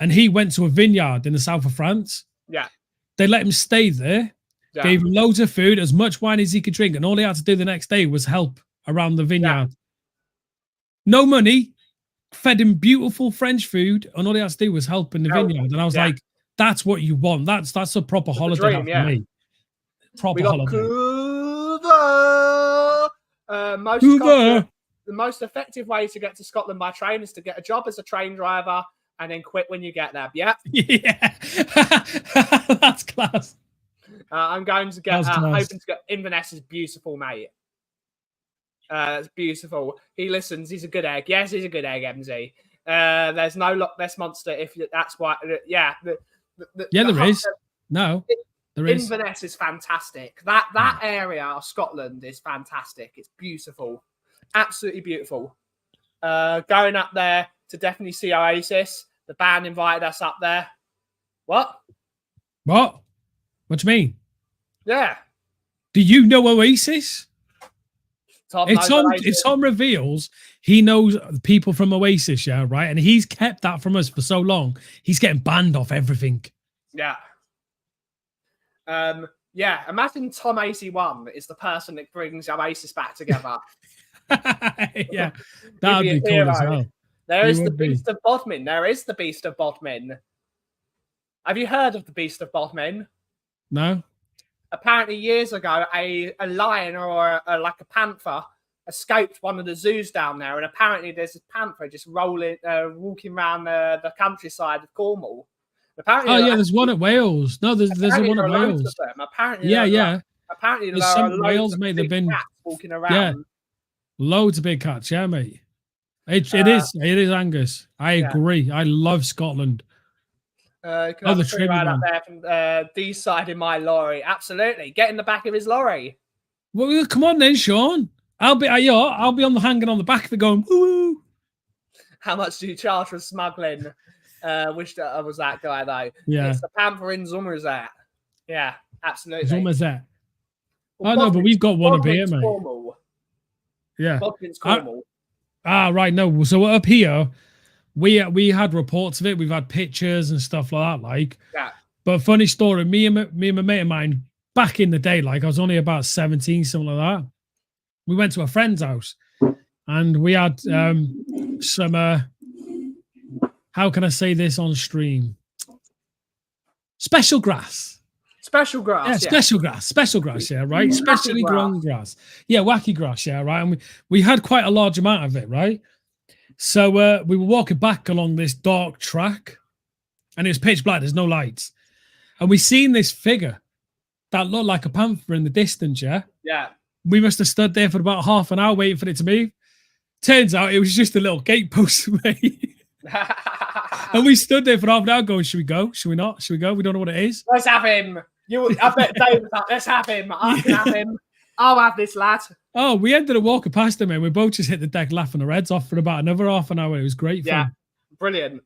And he went to a vineyard in the south of France. Yeah. They let him stay there, gave him loads of food, as much wine as he could drink, and all he had to do the next day was help around the vineyard. No money, fed him beautiful French food, and all he had to do was help in the vineyard. And I was like, that's what you want. That's a proper holiday for me. Proper holiday. The most effective way to get to Scotland by train is to get a job as a train driver and then quit when you get there. Yeah. That's class. I'm going to get hoping to get Inverness is beautiful, mate. It's beautiful. He listens. He's a good egg. Yes, he's a good egg, MZ. There's no Loch Ness monster. If that's why, there is. No, there is. Inverness is fantastic. That area of Scotland is fantastic. It's beautiful, absolutely beautiful. Going up there to definitely see Oasis. The band invited us up there. What? What do you mean? Yeah. Do you know Oasis? It's Tom reveals he knows people from Oasis, yeah, right? And he's kept that from us for so long. He's getting banned off everything. Yeah. Imagine Tom 81 is the person that brings Oasis back together. Yeah, that would be cool as well. There is the Beast of Bodmin. There is the Beast of Bodmin. Have you heard of the Beast of Bodmin? No. Apparently, years ago, a lion or like a panther escaped one of the zoos down there, and apparently there's a panther just walking around the countryside of Cornwall. Apparently, there's one at Wales. No, there's one at Wales. Apparently, apparently there's some at Wales, mate. They've been walking around. Yeah, loads of big cats. Yeah, mate. It is Angus. I agree. I love Scotland. The tree right up there from D's side in my lorry. Absolutely, get in the back of his lorry. Well, come on then, Sean. I'll be on the hanging on the back of it going woo. How much do you charge for smuggling? Wish that I was that guy though. Yeah, it's the panther in Somerset. Yeah, absolutely. Somerset. Well, no, but we've got one up here, mate. Cornwall. Yeah, Bodmin's Cornwall. Right. No, so up here. We had reports of it. We've had pictures and stuff like that. But funny story. Me and my mate of mine back in the day, like I was only about 17, something like that. We went to a friend's house, and we had some. How can I say this on stream? Special grass. Special grass. Yeah, special grass, yeah, right. Specially grown grass. Yeah, wacky grass, yeah, right. And we had quite a large amount of it, right? So we were walking back along this dark track, and it was pitch black. There's no lights, and we seen this figure that looked like a panther in the distance. Yeah, yeah. We must have stood there for about half an hour waiting for it to move. Turns out it was just a little gatepost, mate. And we stood there for half an hour going, should we go? Should we not? Should we go? We don't know what it is. Let's have him. I bet Dave was like, let's have him. I can have him. I'll have this lad. Oh, we ended up walking past him and we both just hit the deck laughing our heads off for about another half an hour. It was great fun. Yeah, brilliant.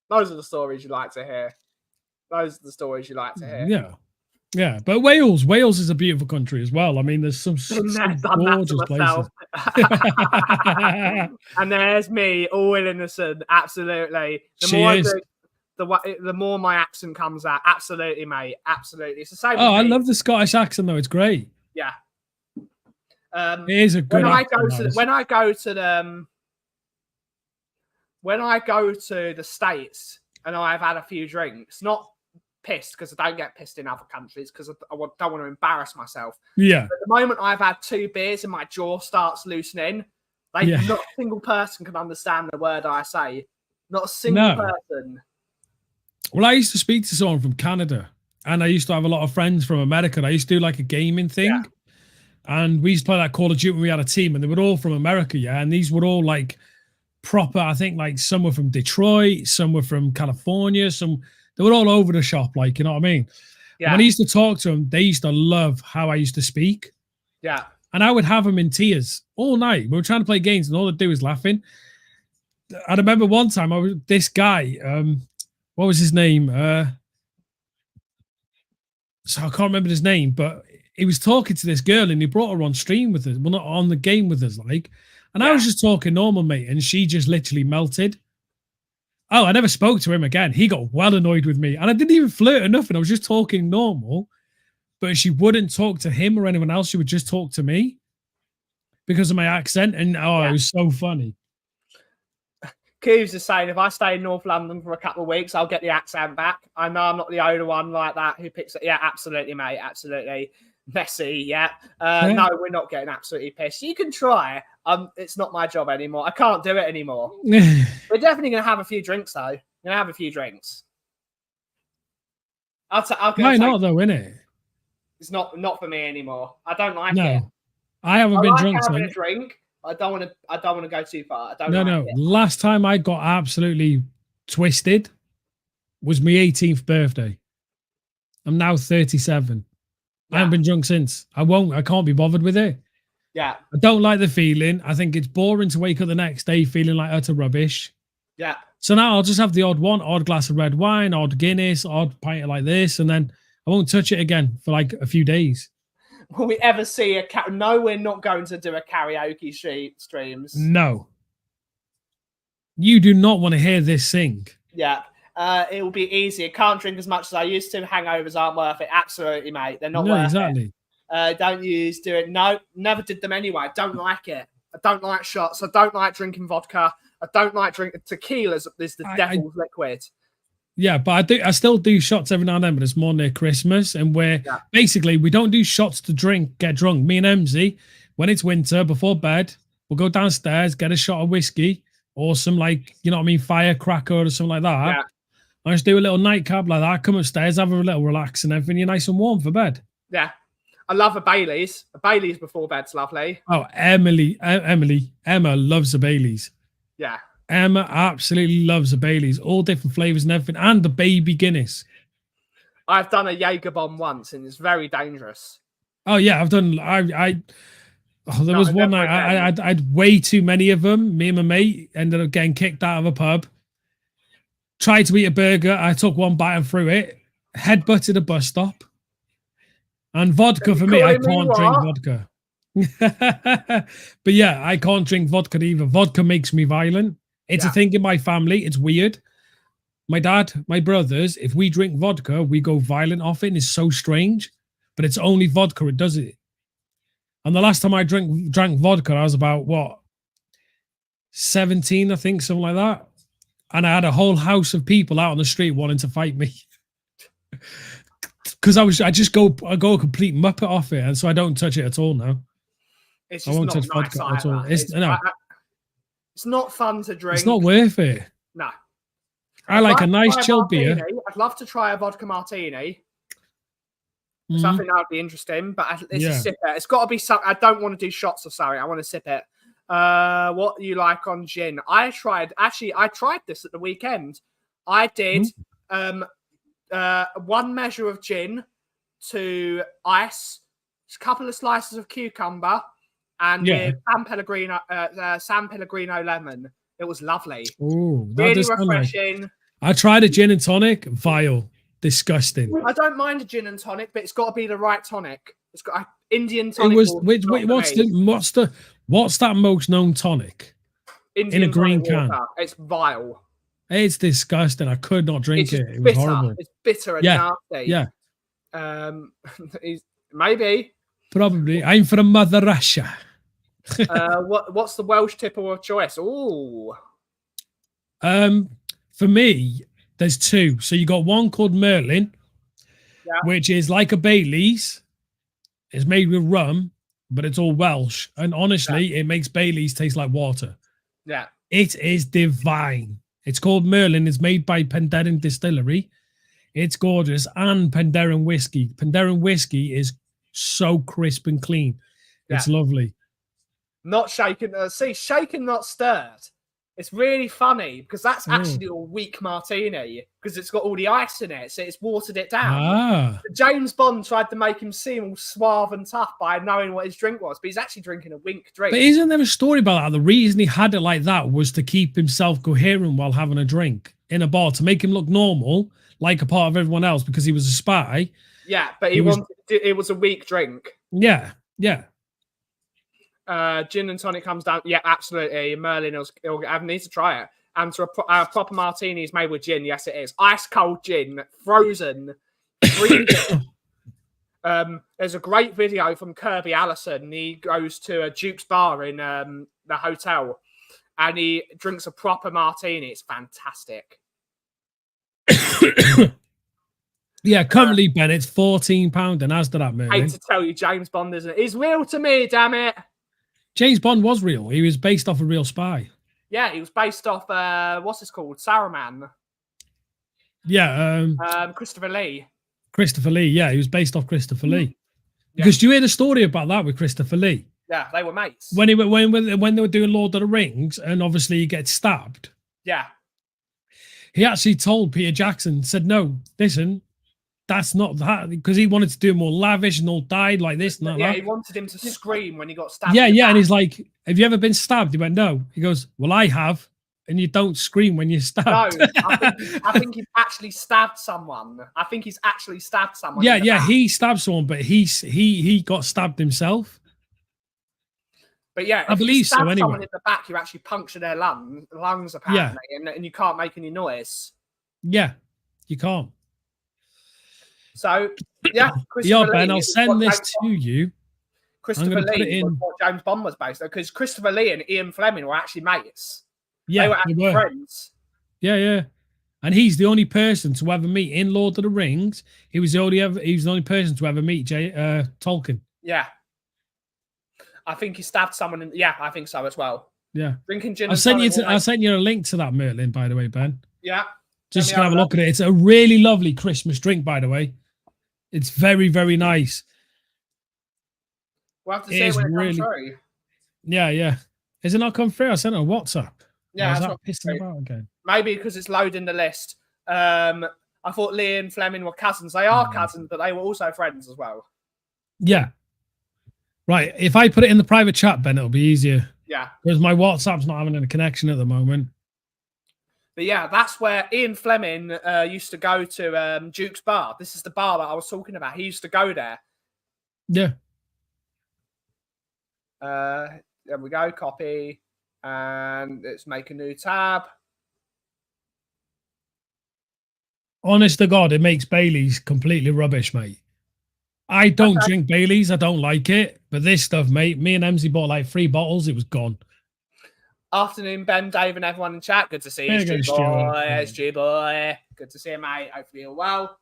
Those are the stories you like to hear. Those are the stories you like to hear. Yeah. Yeah, but Wales is a beautiful country as well. I mean, there's some gorgeous places. And there's me, all innocent. Absolutely. The more my accent comes out, absolutely, mate. Absolutely, it's the same. Oh, I love the Scottish accent though; it's great. Yeah, it is a good. When I go to the States and I've had a few drinks, not pissed because I don't get pissed in other countries because I don't want to embarrass myself. Yeah. But the moment I've had 2 beers and my jaw starts loosening, not a single person can understand the word I say. Not a single person. Well, I used to speak to someone from Canada, and I used to have a lot of friends from America. And I used to do like a gaming thing, and we used to play that Call of Duty when we had a team, and they were all from America, yeah. And these were all like proper. I think like some were from Detroit, some were from California, they were all over the shop, like, you know what I mean? Yeah. And when I used to talk to them, they used to love how I used to speak. Yeah. And I would have them in tears all night. We were trying to play games, and all they'd do was laughing. I remember one time this guy. What was his name? So I can't remember his name, but he was talking to this girl and he brought her on stream with us. Well, not on the game with us, like. And I was just talking normal, mate, and she just literally melted. Oh, I never spoke to him again. He got well annoyed with me. And I didn't even flirt or nothing. I was just talking normal. But she wouldn't talk to him or anyone else. She would just talk to me because of my accent. And it was so funny. Cooves is saying, if I stay in North London for a couple of weeks, I'll get the accent back. I know I'm not the only one like that who picks it. Yeah, absolutely, mate. Absolutely. Messy, yeah. No, we're not getting absolutely pissed. You can try. It's not my job anymore. I can't do it anymore. We're definitely going to have a few drinks, though. We're going to have a few drinks. Why not, though, innit? It's not for me anymore. I don't like it. I haven't been drunk. Having a drink. I don't want to go too far. No. Last time I got absolutely twisted was my 18th birthday. I'm now 37. I haven't been drunk since. I can't be bothered with it. Yeah. I don't like the feeling. I think it's boring to wake up the next day feeling like utter rubbish. Yeah. So now I'll just have the odd glass of red wine, odd Guinness, odd pint like this, and then I won't touch it again for like a few days. Will we ever see No, we're not going to do a karaoke streams. No. You do not want to hear this sing. Yeah. It will be easy. I can't drink as much as I used to. Hangovers aren't worth it. Absolutely, mate. They're not worth it. Don't do it. No, never did them anyway. I don't like it. I don't like shots. I don't like drinking vodka. I don't like drinking tequila. Is the devil's liquid. Yeah, but I still do shots every now and then, but it's more near Christmas. And basically we don't do shots to get drunk. Me and Emsy, when it's winter, before bed, we'll go downstairs, get a shot of whiskey or some, like, you know what I mean, firecracker or something like that. Yeah. I just do a little nightcap like that, come upstairs, have a little relax and everything. You're nice and warm for bed. Yeah. I love a Baileys. A Baileys before bed's lovely. Oh, Emma loves a Baileys. Yeah. Emma absolutely loves the Baileys, all different flavors and everything, and the baby Guinness. I've done a Jaeger bomb once, and it's very dangerous. Oh yeah, I've done. There was one night I had way too many of them. Me and my mate ended up getting kicked out of a pub. Tried to eat a burger. I took one bite and threw it. Headbutted a bus stop. And vodka for me, I can't drink vodka. But yeah, I can't drink vodka either. Vodka makes me violent. It's a thing in my family. It's weird. My dad, my brothers, if we drink vodka, we go violent off it. And it's so strange. But it's only vodka that does it. And the last time I drank vodka, I was about, 17, I think, something like that. And I had a whole house of people out on the street wanting to fight me. because I go a complete muppet off it, and so I don't touch it at all now. It's I just won't not touch nice vodka at all. either. It's not fun to drink. It's not worth it. No. I like a nice chilled beer. I'd love to try a vodka martini. So I think that would be interesting, but it's a sipper. It's got to be something. I don't want to do shots of something. I want to sip it. What you like on gin? I tried this at the weekend. I did 1 measure of gin to ice, a couple of slices of cucumber, and with San Pellegrino lemon. It was lovely. Ooh, really refreshing. I tried a gin and tonic. Vile. Disgusting. I don't mind a gin and tonic, but it's got to be the right tonic. It's got Indian tonic. It was what's that most known tonic? Indian in a green can. Water. It's vile. It's disgusting. I could not drink it. It was horrible. It's bitter and nasty. Yeah. Maybe. Probably. I'm from Mother Russia. What's the Welsh tipple of choice? Ooh. For me, there's 2. So you got one called Merlin, which is like a Bailey's. It's made with rum, but it's all Welsh. And honestly, it makes Bailey's taste like water. Yeah. It is divine. It's called Merlin. It's made by Penderyn Distillery. It's gorgeous. And Penderyn whiskey. Penderyn whiskey is so crisp and clean. It's lovely. Not shaken. Shaken, not stirred. It's really funny because that's actually a weak martini because it's got all the ice in it, so it's watered it down. James Bond tried to make him seem all suave and tough by knowing what his drink was, but he's actually drinking a wink drink. But isn't there a story about that? The reason he had it like that was to keep himself coherent while having a drink in a bar, to make him look normal, like a part of everyone else, because he was a spy. Yeah, but it was a weak drink. Yeah. Gin and tonic comes down. Yeah, absolutely. Merlin, I need to try it. And to a proper martini is made with gin. Yes, it is. Ice cold gin, frozen. There's a great video from Kirby Allison. He goes to a Duke's bar in the hotel, and he drinks a proper martini. It's fantastic. Yeah, currently, Ben, it's £14 and as to that, Merlin. I hate to tell you, James Bond isn't. He's real to me, damn it. James Bond was real. He was based off a real spy. Yeah, he was based off, what's this called? Saruman. Yeah. Christopher Lee. Christopher Lee, yeah. He was based off Christopher Lee. Because do you hear the story about that with Christopher Lee? Yeah, they were mates. When they were doing Lord of the Rings and obviously he gets stabbed. Yeah. He actually told Peter Jackson, said, no, listen, that's not that, because he wanted to do more lavish and all died like this and that. Yeah, he wanted him to scream when he got stabbed. Yeah, and he's like, have you ever been stabbed? He went, no. He goes, well, I have. And you don't scream when you're stabbed. No, I think he's actually stabbed someone. Yeah, he stabbed someone, but he got stabbed himself. But yeah, I believe so. Anyway, someone in the back, you actually puncture their lungs apparently, and you can't make any noise. Yeah, you can't. So yeah, Ben, I'll send this to you. Christopher Lee was what James Bond was based on, because Christopher Lee and Ian Fleming were actually mates. Yeah, they were friends. Yeah. And he's the only person to ever meet in Lord of the Rings. He was the only person to ever meet Tolkien. Yeah. I think he stabbed someone. Yeah, I think so as well. Yeah. Drinking gin. I sent you a link to that, Merlin, by the way, Ben. Yeah. Just to have a look at it. It's a really lovely Christmas drink, by the way. It's very, very nice. We'll have to see it when it comes through. Yeah. Has it not come through? I sent it on WhatsApp. Yeah, that's not pissing about again. Maybe because it's loading the list. I thought Lee and Fleming were cousins. They are cousins, but they were also friends as well. Yeah. Right. If I put it in the private chat, Ben, it'll be easier. Yeah. Because my WhatsApp's not having a connection at the moment. But yeah, that's where Ian Fleming used to go to Duke's bar. This is the bar that I was talking about. He used to go there. Yeah. There we go. Copy. And let's make a new tab. Honest to God, it makes Bailey's completely rubbish, mate. I don't drink Bailey's. I don't like it. But this stuff, mate, me and Emsy bought like 3 bottles. It was gone. Afternoon, Ben, Dave, and everyone in chat. Good to see you, SG boy. Good to see you, mate. Hopefully you're well.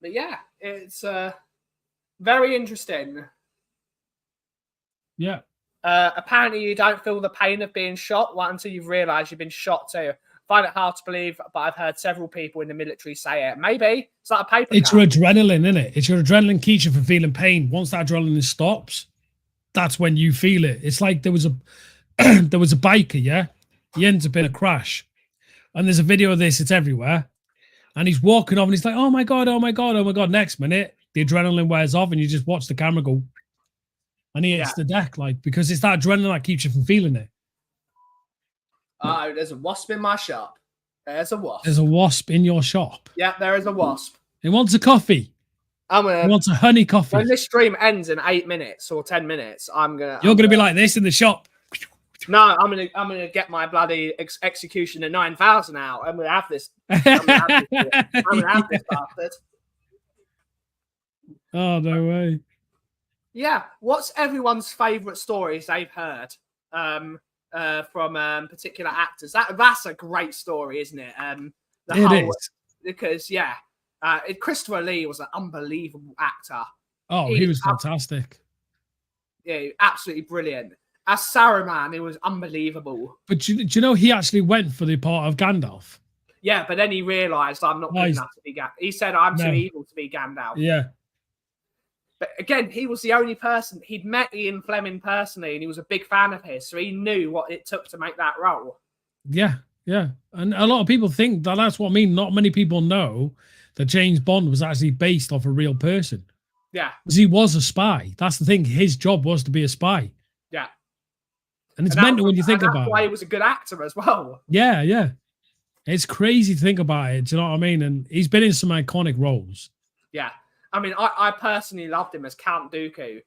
But yeah, it's very interesting. Yeah. Apparently, you don't feel the pain of being shot until you've realised you've been shot too. Find it hard to believe, but I've heard several people in the military say it. Maybe it's like a paper It's cut. your adrenaline, isn't it? It's your adrenaline keeps you from feeling pain. Once that adrenaline stops, that's when you feel it. It's like there was a there was a biker, yeah. He ends up in a crash, and there's a video of this. It's everywhere, and he's walking off, and he's like, "Oh my god, oh my god, oh my god!" Next minute, the adrenaline wears off, and you just watch the camera go, and he hits the deck, like, because it's that adrenaline that keeps you from feeling it. Oh, there's a wasp in my shop. There's a wasp. There's a wasp in your shop. Yeah, there is a wasp. He wants a coffee. He wants a honey coffee. When this stream ends in 8 minutes or 10 minutes, You're gonna be like this in the shop. No, I'm gonna get my bloody execution at 9,000 out. I'm gonna have this. I'm gonna have this bastard. Oh no way. Yeah. What's everyone's favourite stories they've heard from particular actors? That's a great story, isn't it? It is. Because Christopher Lee was an unbelievable actor. Oh, he was fantastic. Yeah, absolutely brilliant. As Saruman, it was unbelievable. But do you know he actually went for the part of Gandalf? Yeah, but then he realised I'm not good enough to be Gandalf. He said I'm too evil to be Gandalf. Yeah. But again, he was the only person he'd met Ian Fleming personally, and he was a big fan of his, so he knew what it took to make that role. Yeah, yeah. And a lot of people think that's what I mean. Not many people know that James Bond was actually based off a real person. Yeah. Because he was a spy. That's the thing. His job was to be a spy. Yeah. And it's mental when you think about it. That's why he was a good actor as well. Yeah, yeah. It's crazy to think about it. Do you know what I mean? And he's been in some iconic roles. Yeah. I mean, I personally loved him as Count Dooku.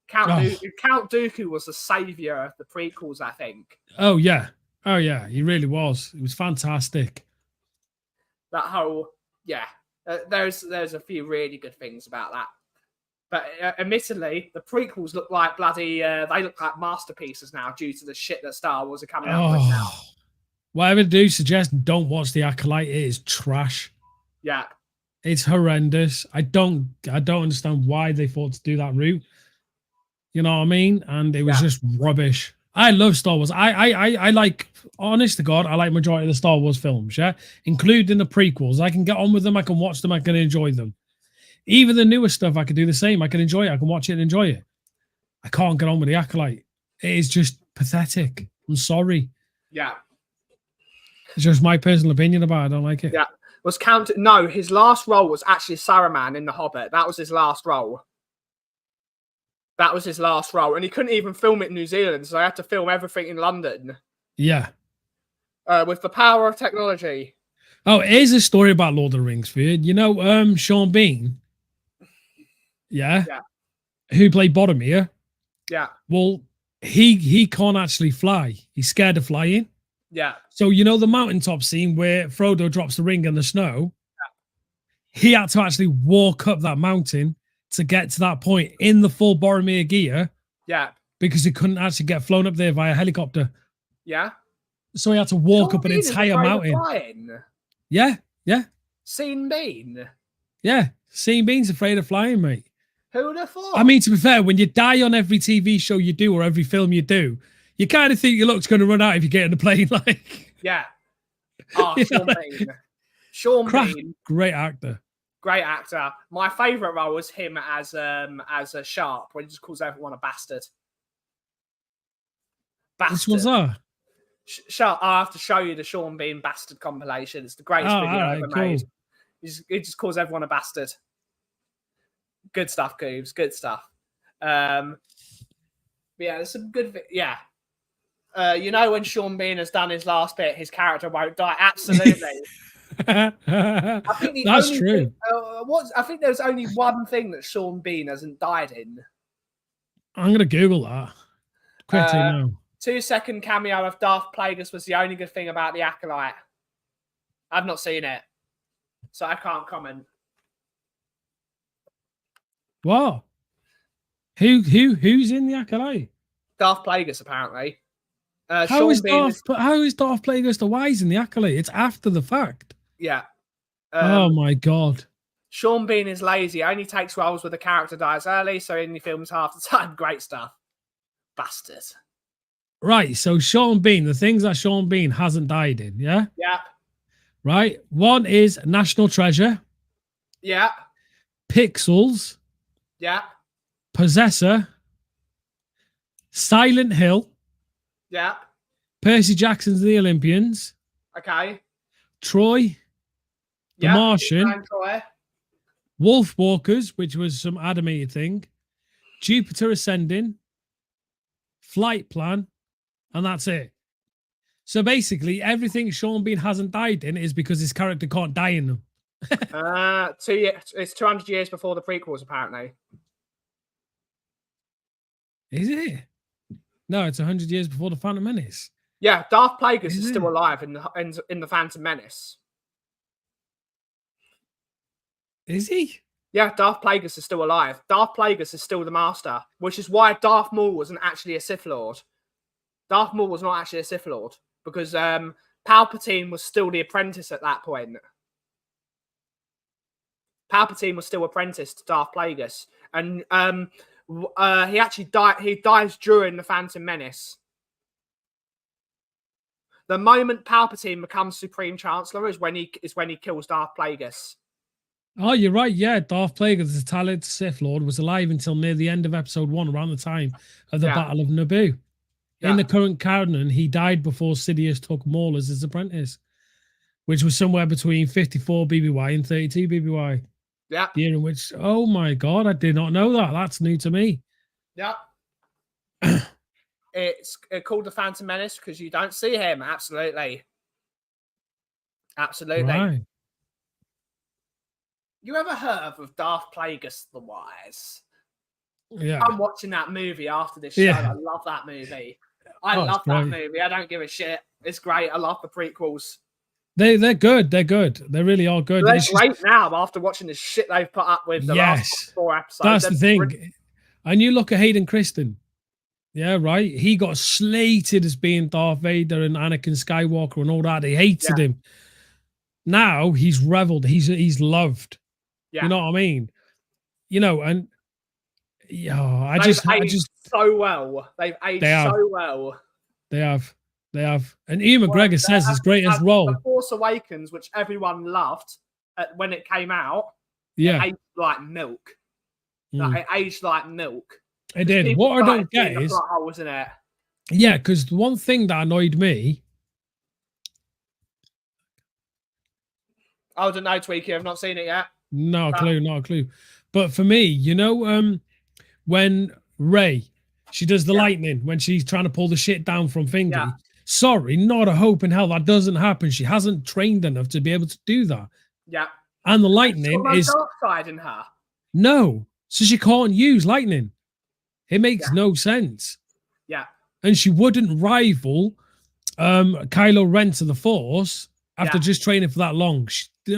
Count Dooku was the saviour of the prequels, I think. Oh, yeah. Oh, yeah. He really was. It was fantastic. That whole, yeah. There's a few really good things about that. But admittedly, the prequels look like bloody, they look like masterpieces now due to the shit that Star Wars are coming out with now. Whatever to do, suggest don't watch The Acolyte. It is trash. Yeah. It's horrendous. I don't understand why they thought to do that route. You know what I mean? And it was just rubbish. I love Star Wars. I like, honest to God, I like majority of the Star Wars films, yeah? Including the prequels. I can get on with them, I can watch them, I can enjoy them. Even the newer stuff, I can do the same. I can enjoy it. I can watch it and enjoy it. I can't get on with The Acolyte. It is just pathetic. I'm sorry. Yeah. It's just my personal opinion about it. I don't like it. Yeah. No, his last role was actually Saruman in The Hobbit. That was his last role. And he couldn't even film it in New Zealand, so I had to film everything in London. Yeah. With the power of technology. Oh, here's a story about Lord of the Rings for you. You know, Sean Bean? Yeah. Who played Boromir? Yeah. Well, he can't actually fly. He's scared of flying. Yeah. So, you know, the mountaintop scene where Frodo drops the ring in the snow? Yeah. He had to actually walk up that mountain to get to that point in the full Boromir gear. Yeah. Because he couldn't actually get flown up there via helicopter. Yeah. So he had to walk up an entire mountain. Yeah. Yeah. Sean Bean. Yeah. Sean Bean's afraid of flying, mate. Who would have thought? I mean, to be fair, when you die on every TV show you do or every film you do, you kind of think your luck's going to run out if you get in a plane. Like, yeah. Oh, Sean Bean. Sean Bean. Great actor. Great actor. My favourite role was him as a sharp, when he just calls everyone a bastard. Which one's that? Sharp. I'll have to show you the Sean Bean bastard compilation. It's the greatest video ever made. He just calls everyone a bastard. Good stuff, Goobs. Good stuff. But yeah, there's some good. Yeah. You know, when Sean Bean has done his last bit, his character won't die. Absolutely. I think that's true. I think there's only one thing that Sean Bean hasn't died in. I'm going to Google that quickly now. 2-second cameo of Darth Plagueis was the only good thing about The Acolyte. I've not seen it, so I can't comment. What? Who's in The Acolyte? Darth Plagueis, apparently. How is Darth Plagueis the wise in The Acolyte? It's after the fact. Yeah. Oh my God. Sean Bean is lazy. Only takes roles where the character dies early, so in the films half the time. Great stuff. Bastard. Right. So Sean Bean, the things that Sean Bean hasn't died in, yeah? Yeah. Right. One is National Treasure. Yeah. Pixels. Yeah. Possessor. Silent Hill. Yeah. Percy Jackson's The Olympians. Okay. Troy. The Martian. Troy. Wolf Walkers, which was some animated thing. Jupiter Ascending. Flight Plan. And that's it. So basically, everything Sean Bean hasn't died in is because his character can't die in them. 2 years. It's 200 years before the prequels, apparently. Is it? No, it's 100 years before the Phantom Menace. Yeah, Darth Plagueis is it? still alive in the Phantom Menace. Is he? Yeah, Darth Plagueis is still alive. Darth Plagueis is still the Master, which is why Darth Maul wasn't actually a Sith Lord. Darth Maul was not actually a Sith Lord because Palpatine was still the apprentice at that point. Palpatine was still apprentice to Darth Plagueis, and he actually died. He dies during the Phantom Menace. The moment Palpatine becomes Supreme Chancellor is when he kills Darth Plagueis. Oh, you're right. Yeah, Darth Plagueis, the talented Sith Lord, was alive until near the end of Episode 1, around the time of the Battle of Naboo. In the current canon, he died before Sidious took Maul as his apprentice, which was somewhere between 54 BBY and 32 BBY. Yeah. The year in which, oh my God, I did not know that. That's new to me. Yeah. It's called the Phantom Menace because you don't see him. Absolutely. Absolutely. Right. You ever heard of Darth Plagueis the Wise? Yeah. I'm watching that movie after this show. I love that movie. I love that movie. I don't give a shit. It's great. I love the prequels. They're good. They're good. They really are good. They're great now after watching the shit they've put up with the last 4 episodes. That's the thing. And you look at Hayden Christensen. Yeah, right. He got slated as being Darth Vader and Anakin Skywalker and all that. They hated him. Now he's reveled. He's loved. Yeah. You know what I mean? You know, and I just so well. They've aged so well. They have. And Ian McGregor says his greatest role. The Force Awakens, which everyone loved when it came out. Yeah. It aged like milk. It aged like milk. It did. What I don't get is, wasn't it? Yeah, because the one thing that annoyed me. I don't know, Tweaky. I've not seen it yet. Not a clue. But for me, you know, when Rey, she does the lightning when she's trying to pull the shit down from Fingy. Yeah. Sorry, not a hope in hell that doesn't happen. She hasn't trained enough to be able to do that. Yeah. And the lightning is dark side in her. No, so she can't use lightning. It makes no sense. Yeah. And she wouldn't rival Kylo Ren to the Force after just training for that long. It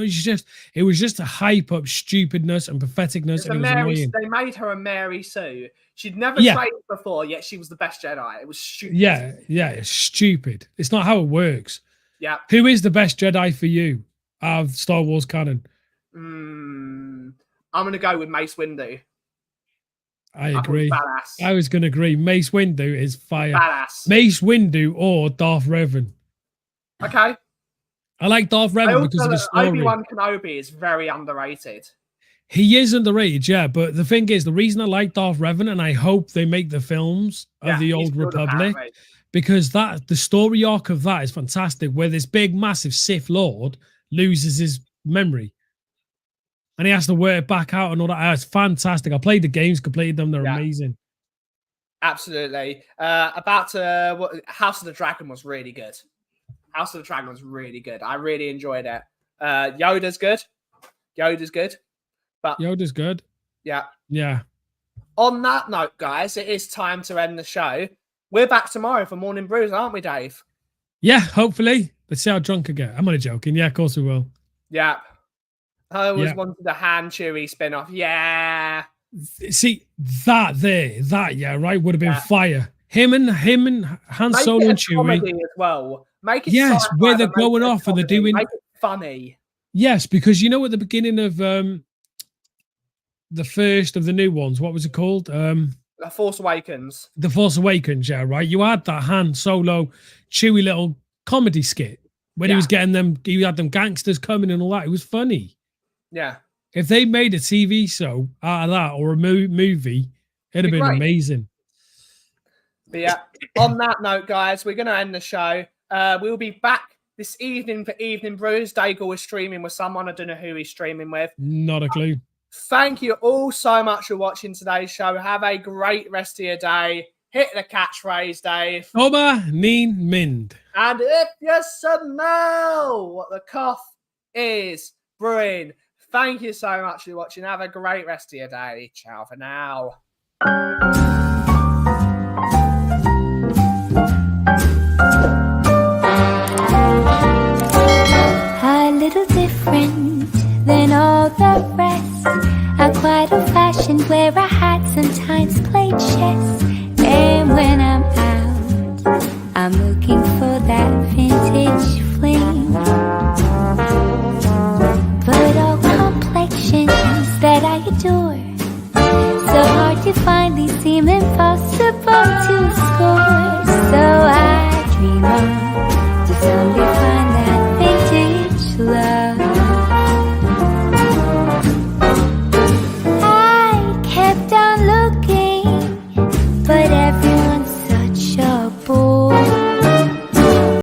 was just a hype up stupidness and patheticness. And it was annoying. They made her a Mary Sue. She'd never trained before, yet she was the best Jedi. It was stupid. Yeah, it's stupid. It's not how it works. Yeah. Who is the best Jedi for you of Star Wars canon? I'm going to go with Mace Windu. I agree. I was going to agree. Mace Windu is fire. Badass. Mace Windu or Darth Revan. Okay. I like Darth Revan because of the story. Obi-Wan Kenobi is very underrated. He is underrated, yeah. But the thing is, the reason I like Darth Revan, and I hope they make the films of the Old Republic, because the story arc of that is fantastic, where this big, massive Sith Lord loses his memory. And he has to work it back out and all that. It's fantastic. I played the games, completed them. They're amazing. Absolutely. House of the Dragon was really good. House of the Dragon was really good. I really enjoyed it. Yoda's good. But Yoda's good. Yeah. Yeah. On that note, guys, it is time to end the show. We're back tomorrow for Morning Brews, aren't we, Dave? Yeah, hopefully. Let's see how drunk I get. I'm only joking. Yeah, of course we will. Yeah. I always wanted a Han Chewie spin-off. Yeah. See, that right, would have been fire. Him and Han Solo and Chewie. As well. Make it where they're going off and they're doing. Make it funny. Yes, because you know at the beginning of the first of the new ones. What was it called? The Force Awakens. The Force Awakens, yeah, right. You had that Han Solo, chewy little comedy skit when he was getting them. He had them gangsters coming and all that. It was funny. Yeah. If they made a TV show out of that or a movie, it'd have been amazing. But yeah, on that note, guys, we're going to end the show. We'll be back this evening for Evening Brews. Daigle is streaming with someone. I don't know who he's streaming with. Not a clue. Thank you all so much for watching today's show. Have a great rest of your day. Hit the catchphrase, Dave. Oma Neen Mind. And if you smell what the cough is brewing, thank you so much for watching. Have a great rest of your day. Ciao for now. A little different than all the rest. I'm quite old-fashioned, wear a hat, sometimes play chess. And when I'm out, I'm looking for that vintage fling. But all complexions that I adore, so hard to find, these seem impossible.